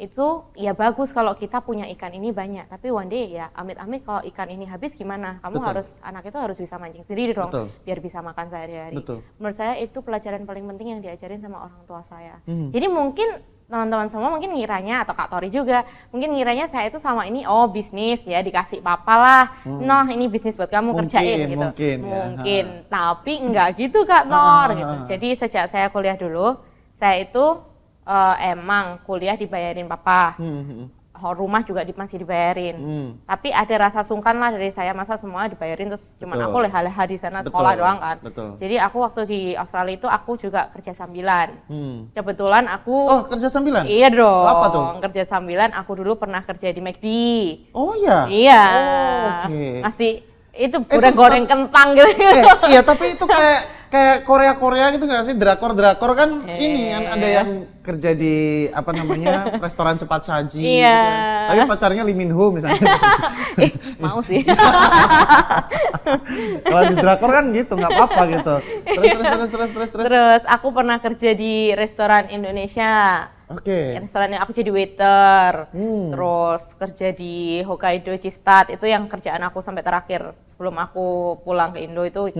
Speaker 2: Itu ya bagus kalau kita punya ikan ini banyak, tapi one day ya amit-amit kalau ikan ini habis gimana? Kamu anak itu harus bisa mancing sendiri dong, biar bisa makan sehari-hari. Menurut saya itu pelajaran paling penting yang diajarin sama orang tua saya. Jadi mungkin teman-teman semua mungkin ngiranya, atau Kak Tori juga, mungkin ngiranya saya itu sama ini, oh bisnis ya, dikasih papa lah, noh ini bisnis buat kamu kerjain gitu. Mungkin, tapi enggak gitu Kak Tor gitu. Jadi sejak saya kuliah dulu, saya itu emang kuliah dibayarin papa. Rumah juga masih dibayarin. Tapi ada rasa sungkan lah dari saya, masa semua dibayarin terus cuman aku leha-leha di sana sekolah doang kan. Jadi aku waktu di Australia itu aku juga kerja sambilan. Kebetulan aku
Speaker 1: kerja sambilan?
Speaker 2: Iya dong.
Speaker 1: Apa tuh?
Speaker 2: Kerja sambilan, aku dulu pernah kerja di McD.
Speaker 1: Oh iya?
Speaker 2: Iya.
Speaker 1: Oke.
Speaker 2: Masih itu goreng kentang gitu.
Speaker 1: Iya, tapi itu kayak Korea gitu nggak sih? Drakor kan ini kan ada yang kerja di restoran cepat saji gitu kan. Tapi pacarnya Lee Min Ho misalnya.
Speaker 2: Mau sih.
Speaker 1: Kalau di drakor kan gitu, nggak apa-apa gitu. Terus.
Speaker 2: Terus aku pernah kerja di restoran Indonesia.
Speaker 1: Oke.
Speaker 2: Restorannya aku jadi waiter. Terus kerja di Hokkaido Chistat, itu yang kerjaan aku sampai terakhir sebelum aku pulang ke Indo itu.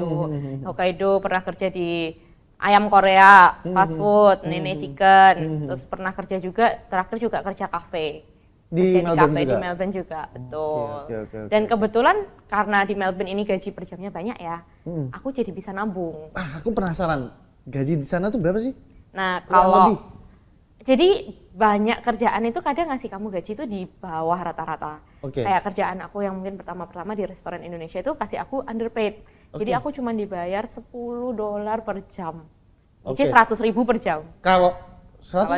Speaker 2: Hokkaido, pernah kerja di ayam Korea, fast food, Nene Chicken. Terus pernah kerja juga, terakhir juga kerja kafe.
Speaker 1: Di
Speaker 2: Melbourne juga, betul.
Speaker 1: Okay.
Speaker 2: Dan kebetulan karena di Melbourne ini gaji per jamnya banyak ya, aku jadi bisa nabung.
Speaker 1: Aku penasaran, gaji di sana tuh berapa sih?
Speaker 2: Nah,
Speaker 1: lebih.
Speaker 2: Jadi banyak kerjaan itu kadang ngasih kamu gaji itu di bawah rata-rata. Kayak kerjaan aku yang mungkin pertama-pertama di restoran Indonesia itu kasih aku underpaid. Jadi aku cuma dibayar $10 per jam. Jadi 100.000 per jam.
Speaker 1: Kalau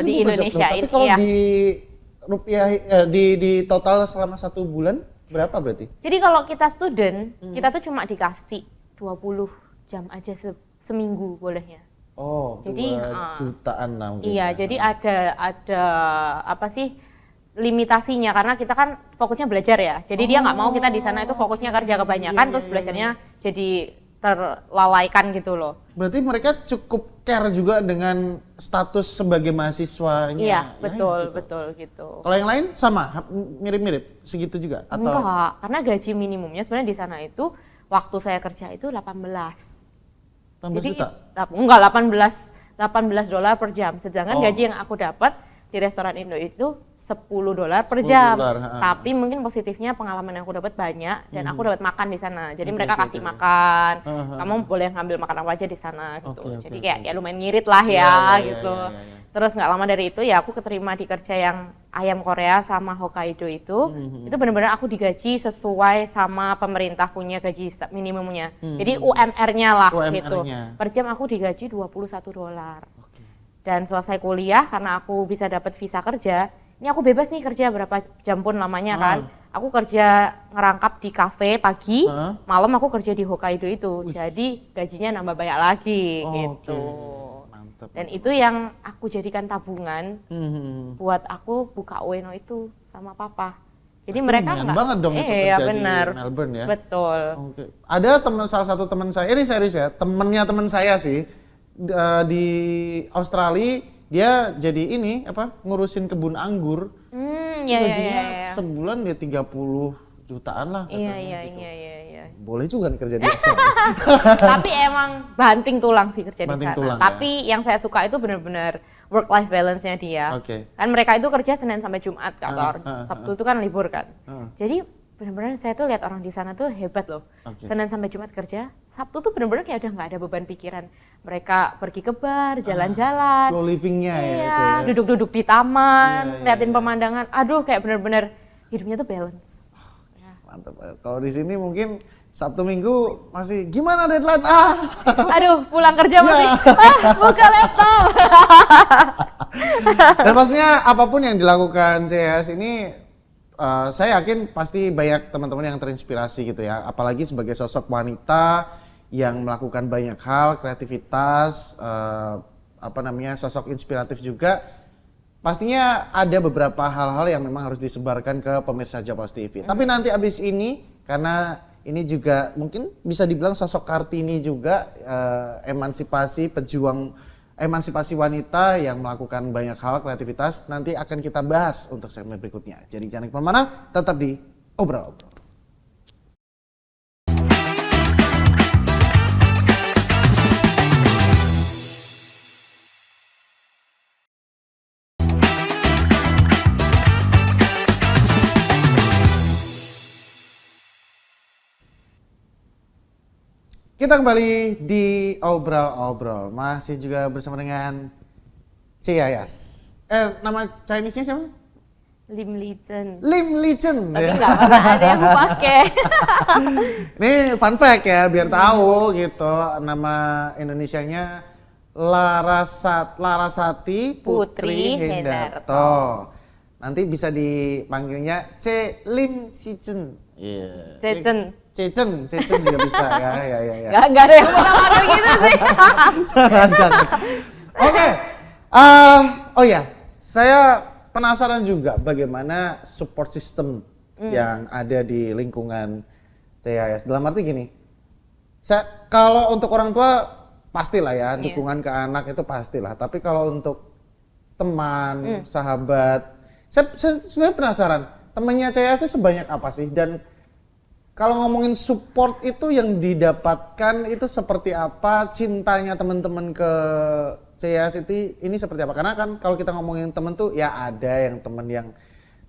Speaker 2: di Indonesia
Speaker 1: tapi kalau di rupiah di total selama 1 bulan berapa berarti?
Speaker 2: Jadi kalau kita student, kita tuh cuma dikasih 20 jam aja seminggu bolehnya.
Speaker 1: Jadi 2 jutaan lah mungkin.
Speaker 2: Iya, jadi ada apa sih limitasinya, karena kita kan fokusnya belajar ya. Jadi dia nggak mau kita di sana itu fokusnya kerja kebanyakan, terus belajarnya jadi terlalaikan gitu loh.
Speaker 1: Berarti mereka cukup care juga dengan status sebagai mahasiswanya.
Speaker 2: Iya, betul gitu.
Speaker 1: Kalau yang lain sama, mirip-mirip segitu juga atau?
Speaker 2: Enggak, karena gaji minimumnya sebenarnya di sana itu waktu saya kerja itu 18
Speaker 1: juta?
Speaker 2: Enggak, $18 per jam. Sedangkan gaji yang aku dapat di restoran Indo itu $10 per jam. Tapi mungkin positifnya pengalaman yang aku dapat banyak dan aku dapat makan di sana. Jadi mereka kasih makan. Kamu boleh ngambil makan apa aja di sana gitu. Jadi kayak lumayan ngirit lah ya gitu. Terus nggak lama dari itu ya aku keterima di kerja yang ayam Korea sama Hokkaido itu. Itu benar-benar aku digaji sesuai sama pemerintah punya gaji minimumnya. Jadi UMR-nya lah gitu. Per jam aku digaji $21. Dan selesai kuliah karena aku bisa dapat visa kerja, ini aku bebas nih kerja berapa jam pun lamanya kan. Aku kerja ngerangkap di kafe pagi, malam aku kerja di Hokkaido itu. Jadi gajinya nambah banyak lagi gitu. Dan itu yang aku jadikan tabungan buat aku buka Ueno itu sama papa. Jadi mereka nggak
Speaker 1: banget dong itu kerja
Speaker 2: bener.
Speaker 1: di Melbourne ya.
Speaker 2: Betul.
Speaker 1: Ada salah satu teman saya, ini serius ya, teman saya sih di Australia, dia jadi ngurusin kebun anggur. Gajinya sebulan dia 30 jutaan lah katanya. Iya. Boleh juga nih kerja di Australia.
Speaker 2: Tapi emang banting tulang sih kerja di sana. Tapi yang saya suka itu benar-benar work life balance-nya dia. Kan mereka itu kerja Senin sampai Jumat kantor. Sabtu itu kan libur kan. Jadi benar-benar saya tuh lihat orang di sana tuh hebat loh. Senin sampai Jumat kerja, Sabtu tuh benar-benar kayak udah nggak ada beban pikiran. Mereka pergi ke bar, jalan-jalan.
Speaker 1: Slow living-nya ya itu ya.
Speaker 2: Duduk-duduk di taman, liatin pemandangan. Aduh, kayak benar-benar hidupnya tuh balance.
Speaker 1: Mantap. Kalau di sini mungkin Sabtu Minggu masih gimana deadline?
Speaker 2: Aduh, pulang kerja masih buka laptop.
Speaker 1: Dan pastinya apapun yang dilakukan CES ini, saya yakin pasti banyak teman-teman yang terinspirasi gitu ya. Apalagi sebagai sosok wanita yang melakukan banyak hal, kreativitas, sosok inspiratif juga. Pastinya ada beberapa hal-hal yang memang harus disebarkan ke pemirsa Jawa TV. Tapi nanti abis ini, karena ini juga mungkin bisa dibilang sosok Kartini juga, emansipasi wanita yang melakukan banyak hal kreativitas, nanti akan kita bahas untuk segmen berikutnya. Jadi jangan kemana-mana, tetap di Obrol-Obrol. kita kembali di Obrol-Obrol. Masih juga bersama dengan Ciyayas. Nama Chinese-nya siapa?
Speaker 2: Lim Lichen.
Speaker 1: Lim Lichen.
Speaker 2: Tapi nggak pernah ada yang pakai.
Speaker 1: Ini fun fact ya, biar tahu gitu. Nama Indonesianya Larasati Putri Hendarto. Nanti bisa dipanggilnya C Lim Sichen. Iya. Cecen juga bisa ya.
Speaker 2: Nggak ada yang pernah pakai gitu sih.
Speaker 1: Jangan. Oke. Oh ya, saya penasaran juga bagaimana support system yang ada di lingkungan CIS. Dalam arti gini, kalau untuk orang tua pastilah ya, dukungan ke anak itu pastilah. Tapi kalau untuk teman, sahabat, saya sebenarnya penasaran, temannya CIS itu sebanyak apa sih? Dan kalau ngomongin support itu yang didapatkan itu seperti apa? Cintanya teman-teman ke CIS itu ini seperti apa? Karena kan kalau kita ngomongin temen tuh ya ada yang temen yang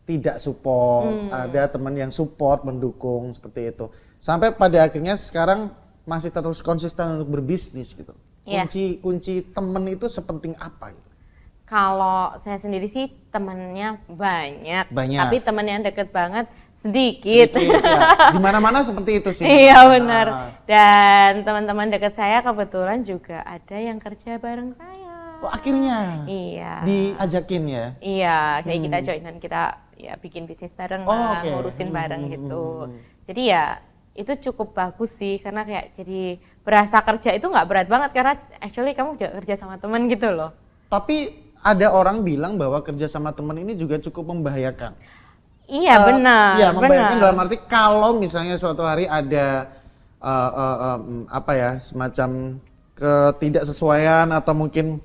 Speaker 1: tidak support, ada temen yang support, mendukung seperti itu. Sampai pada akhirnya sekarang masih terus konsisten untuk berbisnis gitu. Kunci temen itu sepenting apa gitu?
Speaker 2: Kalau saya sendiri sih temennya banyak. Tapi temen yang deket banget sedikit.
Speaker 1: Ya. Di mana-mana seperti itu sih.
Speaker 2: Iya benar. Dan teman-teman deket saya kebetulan juga ada yang kerja bareng saya.
Speaker 1: Oh, akhirnya?
Speaker 2: Iya.
Speaker 1: Diajakin ya?
Speaker 2: Iya, kayak kita join dan kita ya bikin bisnis bareng lah, ngurusin bareng gitu. Jadi ya itu cukup bagus sih karena kayak jadi berasa kerja itu nggak berat banget karena actually kamu juga kerja sama teman gitu loh.
Speaker 1: Tapi ada orang bilang bahwa kerja sama teman ini juga cukup membahayakan.
Speaker 2: Iya benar.
Speaker 1: Iya membahayakan dalam arti kalau misalnya suatu hari ada semacam ketidaksesuaian atau mungkin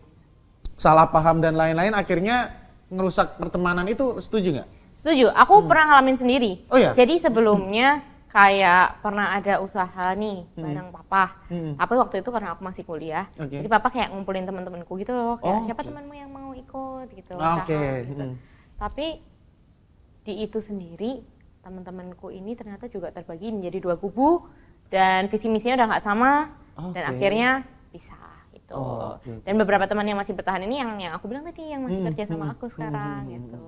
Speaker 1: salah paham dan lain-lain akhirnya ngerusak pertemanan itu, setuju nggak?
Speaker 2: Setuju. Aku pernah ngalamin sendiri.
Speaker 1: Oh ya.
Speaker 2: Jadi sebelumnya kayak pernah ada usaha nih bareng papa. Tapi waktu itu karena aku masih kuliah, jadi papa kayak ngumpulin teman-temanku gitu loh. Kayak siapa temanmu yang mau ikut gitu usaha gitu. Tapi di itu sendiri teman-temanku ini ternyata juga terbagi menjadi dua kubu dan visi misinya udah nggak sama dan akhirnya pisah gitu. Dan beberapa teman yang masih bertahan ini yang aku bilang tadi yang masih kerja sama aku sekarang gitu.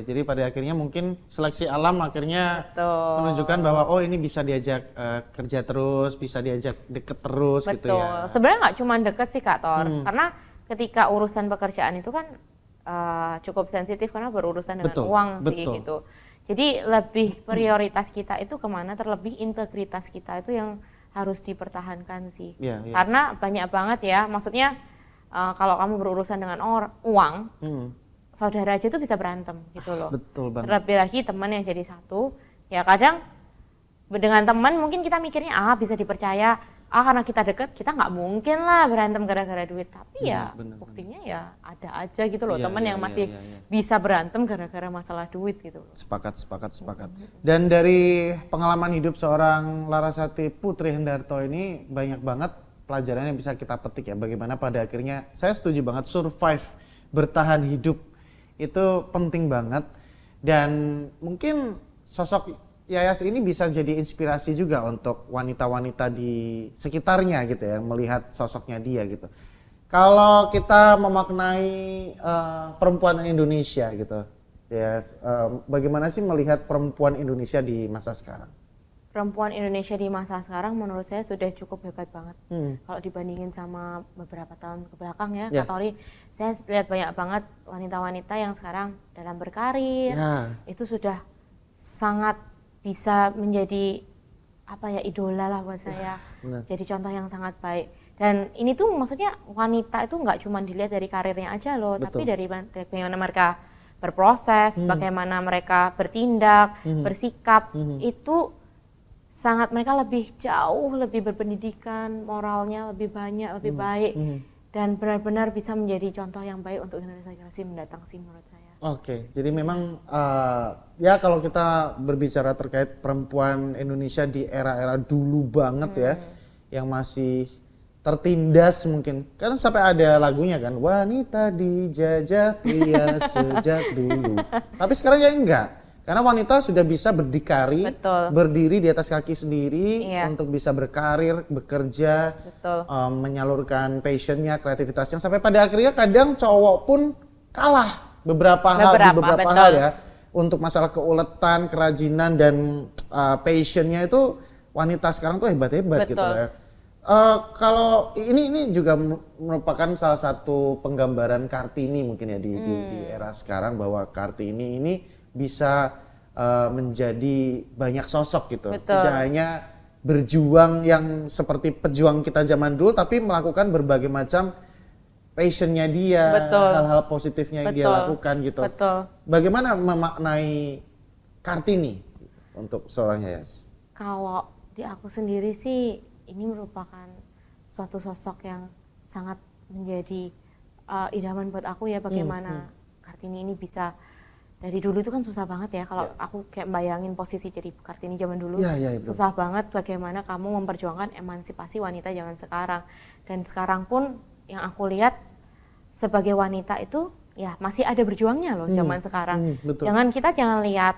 Speaker 1: Jadi pada akhirnya mungkin seleksi alam akhirnya menunjukkan bahwa oh ini bisa diajak kerja terus, bisa diajak deket terus gitu ya.
Speaker 2: Sebenarnya nggak cuma deket sih Kak Tor, karena ketika urusan pekerjaan itu kan cukup sensitif karena berurusan dengan uang sih gitu. Jadi lebih prioritas kita itu kemana, terlebih integritas kita itu yang harus dipertahankan sih. Karena banyak banget ya, maksudnya kalau kamu berurusan dengan uang, saudara aja tuh bisa berantem gitu loh.
Speaker 1: Betul banget.
Speaker 2: Terlebih lagi teman yang jadi satu, ya kadang dengan teman mungkin kita mikirnya bisa dipercaya, karena kita deket kita nggak mungkin lah berantem gara-gara duit. Tapi buktinya ya ada aja gitu loh teman yang masih bisa berantem gara-gara masalah duit gitu loh.
Speaker 1: Sepakat. Dan dari pengalaman hidup seorang Larasati Putri Hendarto ini banyak banget pelajaran yang bisa kita petik ya. Bagaimana pada akhirnya saya setuju banget survive, bertahan hidup itu penting banget. Dan mungkin sosok Yayas ini bisa jadi inspirasi juga untuk wanita-wanita di sekitarnya gitu ya, melihat sosoknya dia gitu. Kalau kita memaknai perempuan Indonesia gitu, ya bagaimana sih melihat perempuan Indonesia di masa sekarang?
Speaker 2: Perempuan Indonesia di masa sekarang menurut saya sudah cukup hebat banget. Kalau dibandingin sama beberapa tahun ke belakang ya, Kak Tori, saya lihat banyak banget wanita-wanita yang sekarang dalam berkarir, itu sudah sangat bisa menjadi idola lah buat saya. Jadi contoh yang sangat baik. Dan ini tuh maksudnya wanita itu nggak cuma dilihat dari karirnya aja loh, tapi dari bagaimana mereka berproses, bagaimana mereka bertindak, bersikap, itu sangat mereka lebih jauh, lebih berpendidikan, moralnya lebih banyak, lebih baik. Dan benar-benar bisa menjadi contoh yang baik untuk generasi mendatang sih menurut saya.
Speaker 1: Jadi memang ya kalau kita berbicara terkait perempuan Indonesia di era-era dulu banget ya, yang masih tertindas mungkin, kan sampai ada lagunya kan, wanita dijajah pria sejak dulu. Tapi sekarang ya enggak, Karena wanita sudah bisa berdikari,
Speaker 2: Betul.
Speaker 1: berdiri di atas kaki sendiri
Speaker 2: Iya.
Speaker 1: untuk bisa berkarir, bekerja,
Speaker 2: Betul.
Speaker 1: menyalurkan passionnya, kreativitasnya. Sampai pada akhirnya kadang cowok pun kalah beberapa hal di beberapa
Speaker 2: betul.
Speaker 1: hal ya. Untuk masalah keuletan, kerajinan dan passionnya itu wanita sekarang tuh hebat-hebat gitu
Speaker 2: Betul.
Speaker 1: ya. Kalau ini juga merupakan salah satu penggambaran Kartini mungkin ya di era sekarang, bahwa Kartini ini bisa menjadi banyak sosok gitu.
Speaker 2: Betul.
Speaker 1: Tidak hanya berjuang yang seperti pejuang kita zaman dulu, tapi melakukan berbagai macam passionnya dia,
Speaker 2: Betul.
Speaker 1: hal-hal positifnya yang dia
Speaker 2: Betul.
Speaker 1: lakukan gitu.
Speaker 2: Betul.
Speaker 1: Bagaimana memaknai Kartini untuk seorang Yayas?
Speaker 2: Kalau di aku sendiri sih ini merupakan suatu sosok yang sangat menjadi idaman buat aku ya, bagaimana Kartini ini bisa dari dulu itu kan susah banget ya kalau aku kayak bayangin posisi jadi Kartini zaman dulu,
Speaker 1: Betul.
Speaker 2: susah banget bagaimana kamu memperjuangkan emansipasi wanita zaman sekarang. Dan sekarang pun yang aku lihat sebagai wanita itu ya masih ada berjuangnya loh zaman sekarang.
Speaker 1: Betul.
Speaker 2: Jangan lihat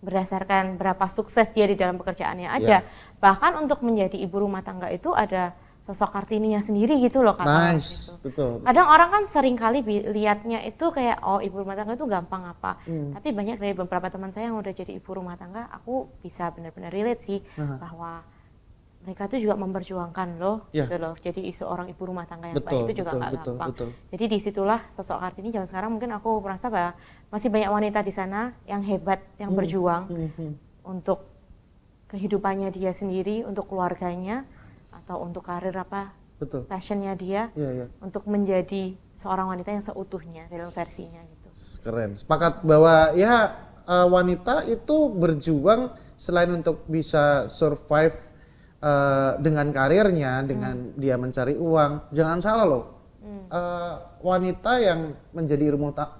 Speaker 2: berdasarkan berapa sukses dia di dalam pekerjaannya aja. Bahkan untuk menjadi ibu rumah tangga itu ada sosok Kartininya sendiri gitu loh Kak.
Speaker 1: Nice,
Speaker 2: Gitu.
Speaker 1: betul.
Speaker 2: Kadang orang kan sering kali lihatnya itu kayak oh ibu rumah tangga itu gampang apa. Tapi banyak dari beberapa teman saya yang udah jadi ibu rumah tangga, aku bisa benar-benar relate sih bahwa mereka tuh juga memperjuangkan loh gitu loh. Jadi seorang ibu rumah tangga yang baik itu juga nggak gampang. Jadi disitulah sosok Kartini zaman sekarang mungkin aku merasa bahwa masih banyak wanita di sana yang hebat, yang berjuang untuk kehidupannya dia sendiri, untuk keluarganya, atau untuk karir passionnya dia, untuk menjadi seorang wanita yang seutuhnya dalam versinya gitu.
Speaker 1: Keren. Sepakat bahwa ya wanita itu berjuang selain untuk bisa survive dengan karirnya, dengan dia mencari uang. Jangan salah loh, wanita yang menjadi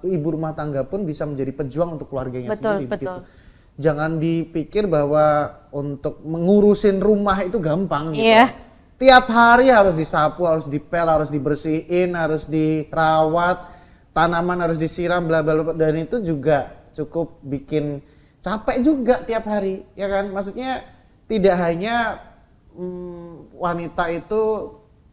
Speaker 1: ibu rumah tangga pun bisa menjadi pejuang untuk keluarganya sendiri. Betul. Jangan dipikir bahwa untuk mengurusin rumah itu gampang gitu. Tiap hari harus disapu, harus dipel, harus dibersihin, harus dirawat, tanaman harus disiram, bla bla bla, dan itu juga cukup bikin capek juga tiap hari, ya kan? Maksudnya tidak hanya wanita itu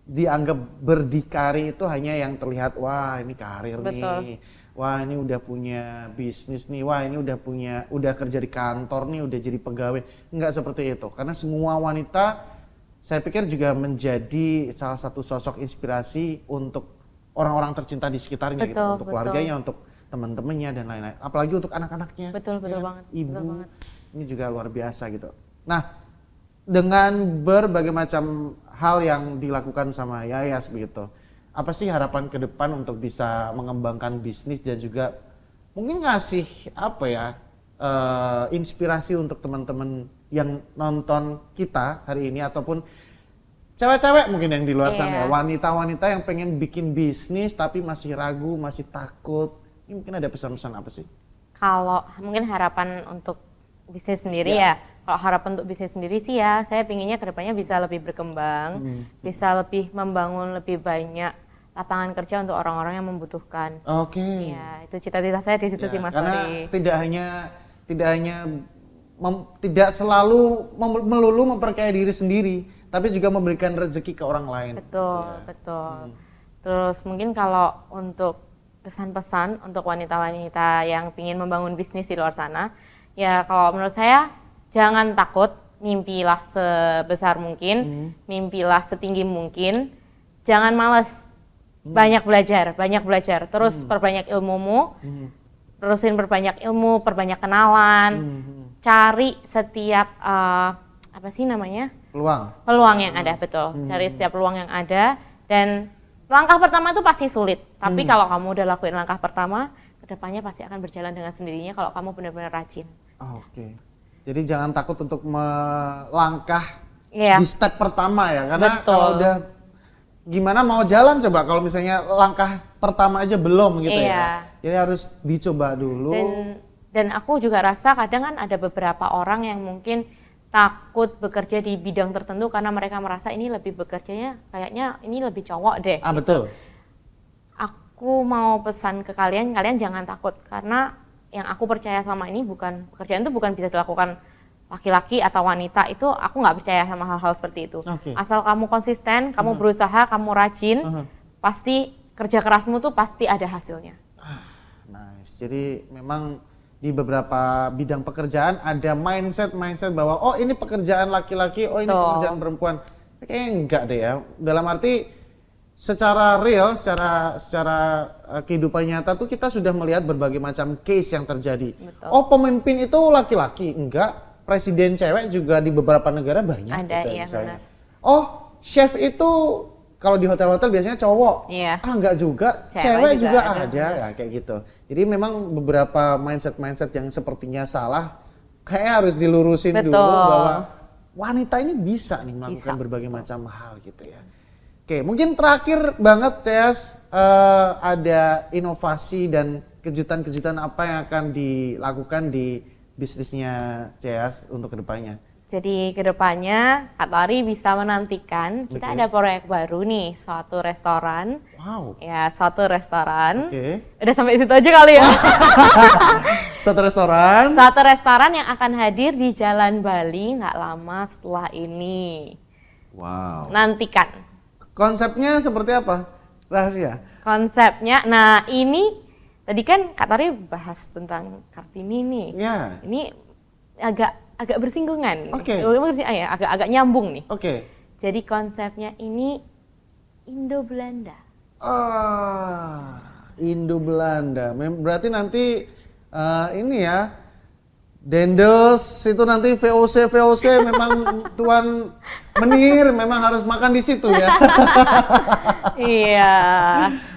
Speaker 1: dianggap berdikari itu hanya yang terlihat, wah ini karir nih, wah ini udah punya bisnis nih, wah ini udah kerja di kantor nih, udah jadi pegawai. Enggak seperti itu, karena semua wanita saya pikir juga menjadi salah satu sosok inspirasi untuk orang-orang tercinta di sekitarnya gitu, untuk keluarganya, untuk teman-temannya dan lain-lain. Apalagi untuk anak-anaknya.
Speaker 2: Betul banget.
Speaker 1: Ibu,
Speaker 2: betul banget.
Speaker 1: ini juga luar biasa gitu. Nah, dengan berbagai macam hal yang dilakukan sama Yayas begitu, apa sih harapan ke depan untuk bisa mengembangkan bisnis dan juga mungkin ngasih apa ya, inspirasi untuk teman-teman yang nonton kita hari ini, ataupun cewek-cewek mungkin yang di luar sana ya, wanita-wanita yang pengen bikin bisnis tapi masih ragu, masih takut. Ini mungkin ada pesan-pesan apa sih?
Speaker 2: Kalau mungkin harapan untuk bisnis sendiri ya, kalau harapan untuk bisnis sendiri sih ya, saya pinginnya kedepannya bisa lebih berkembang, bisa lebih membangun lebih banyak lapangan kerja untuk orang-orang yang membutuhkan. Ya, itu cita-cita saya di situ sih Mas
Speaker 1: Karena
Speaker 2: Ori.
Speaker 1: tidak selalu melulu memperkaya diri sendiri, tapi juga memberikan rezeki ke orang lain.
Speaker 2: Betul. Terus mungkin kalau untuk pesan-pesan untuk wanita-wanita yang ingin membangun bisnis di luar sana, ya kalau menurut saya jangan takut, mimpilah sebesar mungkin, mimpilah setinggi mungkin, jangan malas, banyak belajar, terus perbanyak ilmumu, terusin perbanyak ilmu, perbanyak kenalan, cari setiap peluang yang ada, cari setiap peluang yang ada, dan langkah pertama itu pasti sulit, tapi kalau kamu udah lakuin langkah pertama, kedepannya pasti akan berjalan dengan sendirinya kalau kamu benar-benar rajin.
Speaker 1: Jadi jangan takut untuk melangkah di step pertama ya, karena kalau udah gimana mau jalan coba kalau misalnya langkah pertama aja belum gitu ya. Jadi harus dicoba dulu.
Speaker 2: Dan aku juga rasa kadang kan ada beberapa orang yang mungkin takut bekerja di bidang tertentu karena mereka merasa ini lebih bekerjanya kayaknya ini lebih cowok deh.
Speaker 1: Betul.
Speaker 2: Aku mau pesan ke kalian jangan takut, karena yang aku percaya sama ini bukan, pekerjaan itu bukan bisa dilakukan laki-laki atau wanita, itu aku nggak percaya sama hal-hal seperti itu. Asal kamu konsisten, kamu berusaha, kamu rajin, pasti kerja kerasmu tuh pasti ada hasilnya.
Speaker 1: Nice. Jadi memang di beberapa bidang pekerjaan ada mindset bahwa oh ini pekerjaan laki-laki, oh ini pekerjaan perempuan. Kayaknya enggak deh ya. Dalam arti secara real, secara kehidupan nyata tuh kita sudah melihat berbagai macam case yang terjadi.
Speaker 2: Betul.
Speaker 1: Oh pemimpin itu laki-laki, enggak. Presiden cewek juga di beberapa negara banyak.
Speaker 2: Ada,
Speaker 1: gitu,
Speaker 2: iya
Speaker 1: misalnya.
Speaker 2: benar.
Speaker 1: Oh chef itu kalau di hotel-hotel biasanya cowok.
Speaker 2: Iya.
Speaker 1: Enggak juga, cewek juga ada. Ya, kayak gitu. Jadi memang beberapa mindset yang sepertinya salah kayak harus dilurusin dulu bahwa wanita ini bisa nih melakukan berbagai macam hal gitu ya. Oke, mungkin terakhir banget Ceas, ada inovasi dan kejutan-kejutan apa yang akan dilakukan di bisnisnya Ceas untuk kedepannya?
Speaker 2: Jadi kedepannya Kak Tori bisa menantikan kita ada proyek baru nih, suatu restoran.
Speaker 1: Wow.
Speaker 2: Ya, suatu restoran.
Speaker 1: Oke.
Speaker 2: Udah sampai situ aja kali ya.
Speaker 1: Suatu restoran.
Speaker 2: Suatu restoran yang akan hadir di Jalan Bali nggak lama setelah ini.
Speaker 1: Wow.
Speaker 2: Nantikan.
Speaker 1: Konsepnya seperti apa? Rahasia.
Speaker 2: Konsepnya, nah ini tadi kan Kak Tori bahas tentang Kartini nih.
Speaker 1: Ya.
Speaker 2: Ini agak bersinggungan.
Speaker 1: Oke.
Speaker 2: Agak nyambung nih.
Speaker 1: Oke.
Speaker 2: Jadi konsepnya ini Indo-Belanda.
Speaker 1: Indo-Belanda. Berarti nanti ini ya, Dendels itu nanti VOC memang Tuan Menir memang harus makan di situ ya.
Speaker 2: Iya.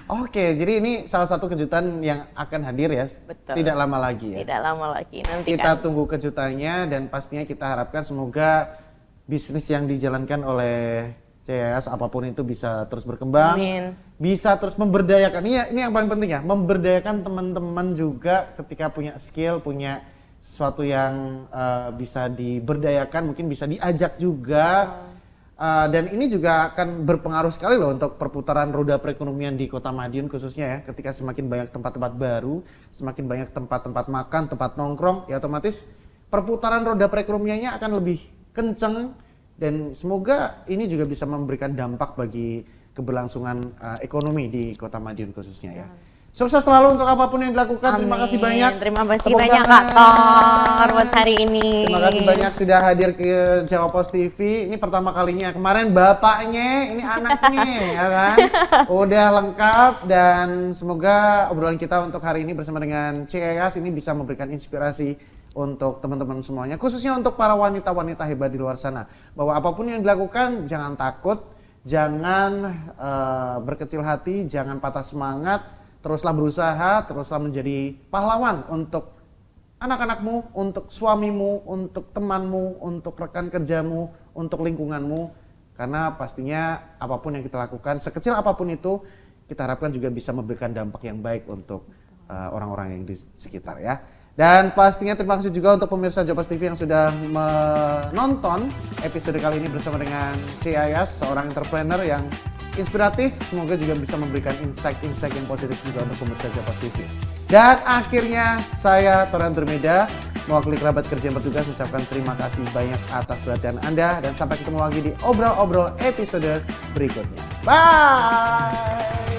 Speaker 1: Oke, jadi ini salah satu kejutan yang akan hadir ya.
Speaker 2: Betul.
Speaker 1: Tidak lama lagi ya.
Speaker 2: Tidak lama lagi, nanti
Speaker 1: Kita tunggu kejutannya dan pastinya kita harapkan semoga bisnis yang dijalankan oleh CES apapun itu bisa terus berkembang.
Speaker 2: Amin.
Speaker 1: Bisa terus memberdayakan. Ini yang paling penting ya, memberdayakan teman-teman juga ketika punya skill, punya sesuatu yang bisa diberdayakan, mungkin bisa diajak juga. Dan ini juga akan berpengaruh sekali loh untuk perputaran roda perekonomian di Kota Madiun khususnya ya. Ketika semakin banyak tempat-tempat baru, semakin banyak tempat-tempat makan, tempat nongkrong, ya otomatis perputaran roda perekonomiannya akan lebih kenceng. Dan semoga ini juga bisa memberikan dampak bagi keberlangsungan ekonomi di Kota Madiun khususnya ya. Sukses selalu untuk apapun yang dilakukan.
Speaker 2: Amin.
Speaker 1: Terima kasih banyak.
Speaker 2: Terima kasih
Speaker 1: Tepuk
Speaker 2: banyak
Speaker 1: tangan.
Speaker 2: Kak Tor buat hari ini.
Speaker 1: Terima kasih banyak sudah hadir ke Jawa Pos TV. Ini pertama kalinya. Kemarin bapaknya, ini anaknya, ya kan? Udah lengkap dan semoga obrolan kita untuk hari ini bersama dengan CES ini bisa memberikan inspirasi untuk teman-teman semuanya, khususnya untuk para wanita-wanita hebat di luar sana. Bahwa apapun yang dilakukan jangan takut, jangan berkecil hati, jangan patah semangat. Teruslah berusaha, teruslah menjadi pahlawan untuk anak-anakmu, untuk suamimu, untuk temanmu, untuk rekan kerjamu, untuk lingkunganmu. Karena pastinya apapun yang kita lakukan, sekecil apapun itu, kita harapkan juga bisa memberikan dampak yang baik untuk orang-orang yang di sekitar ya. Dan pastinya terima kasih juga untuk pemirsa Jawa Pos TV yang sudah menonton episode kali ini bersama dengan CIS, seorang entrepreneur yang inspiratif. Semoga juga bisa memberikan insight-insight yang positif juga untuk pemirsa Jawa Pos TV. Dan akhirnya saya Toran Turmeda, mewakili kerabat kerja yang bertugas, mengucapkan terima kasih banyak atas perhatian Anda. Dan sampai ketemu lagi di obrol-obrol episode berikutnya. Bye!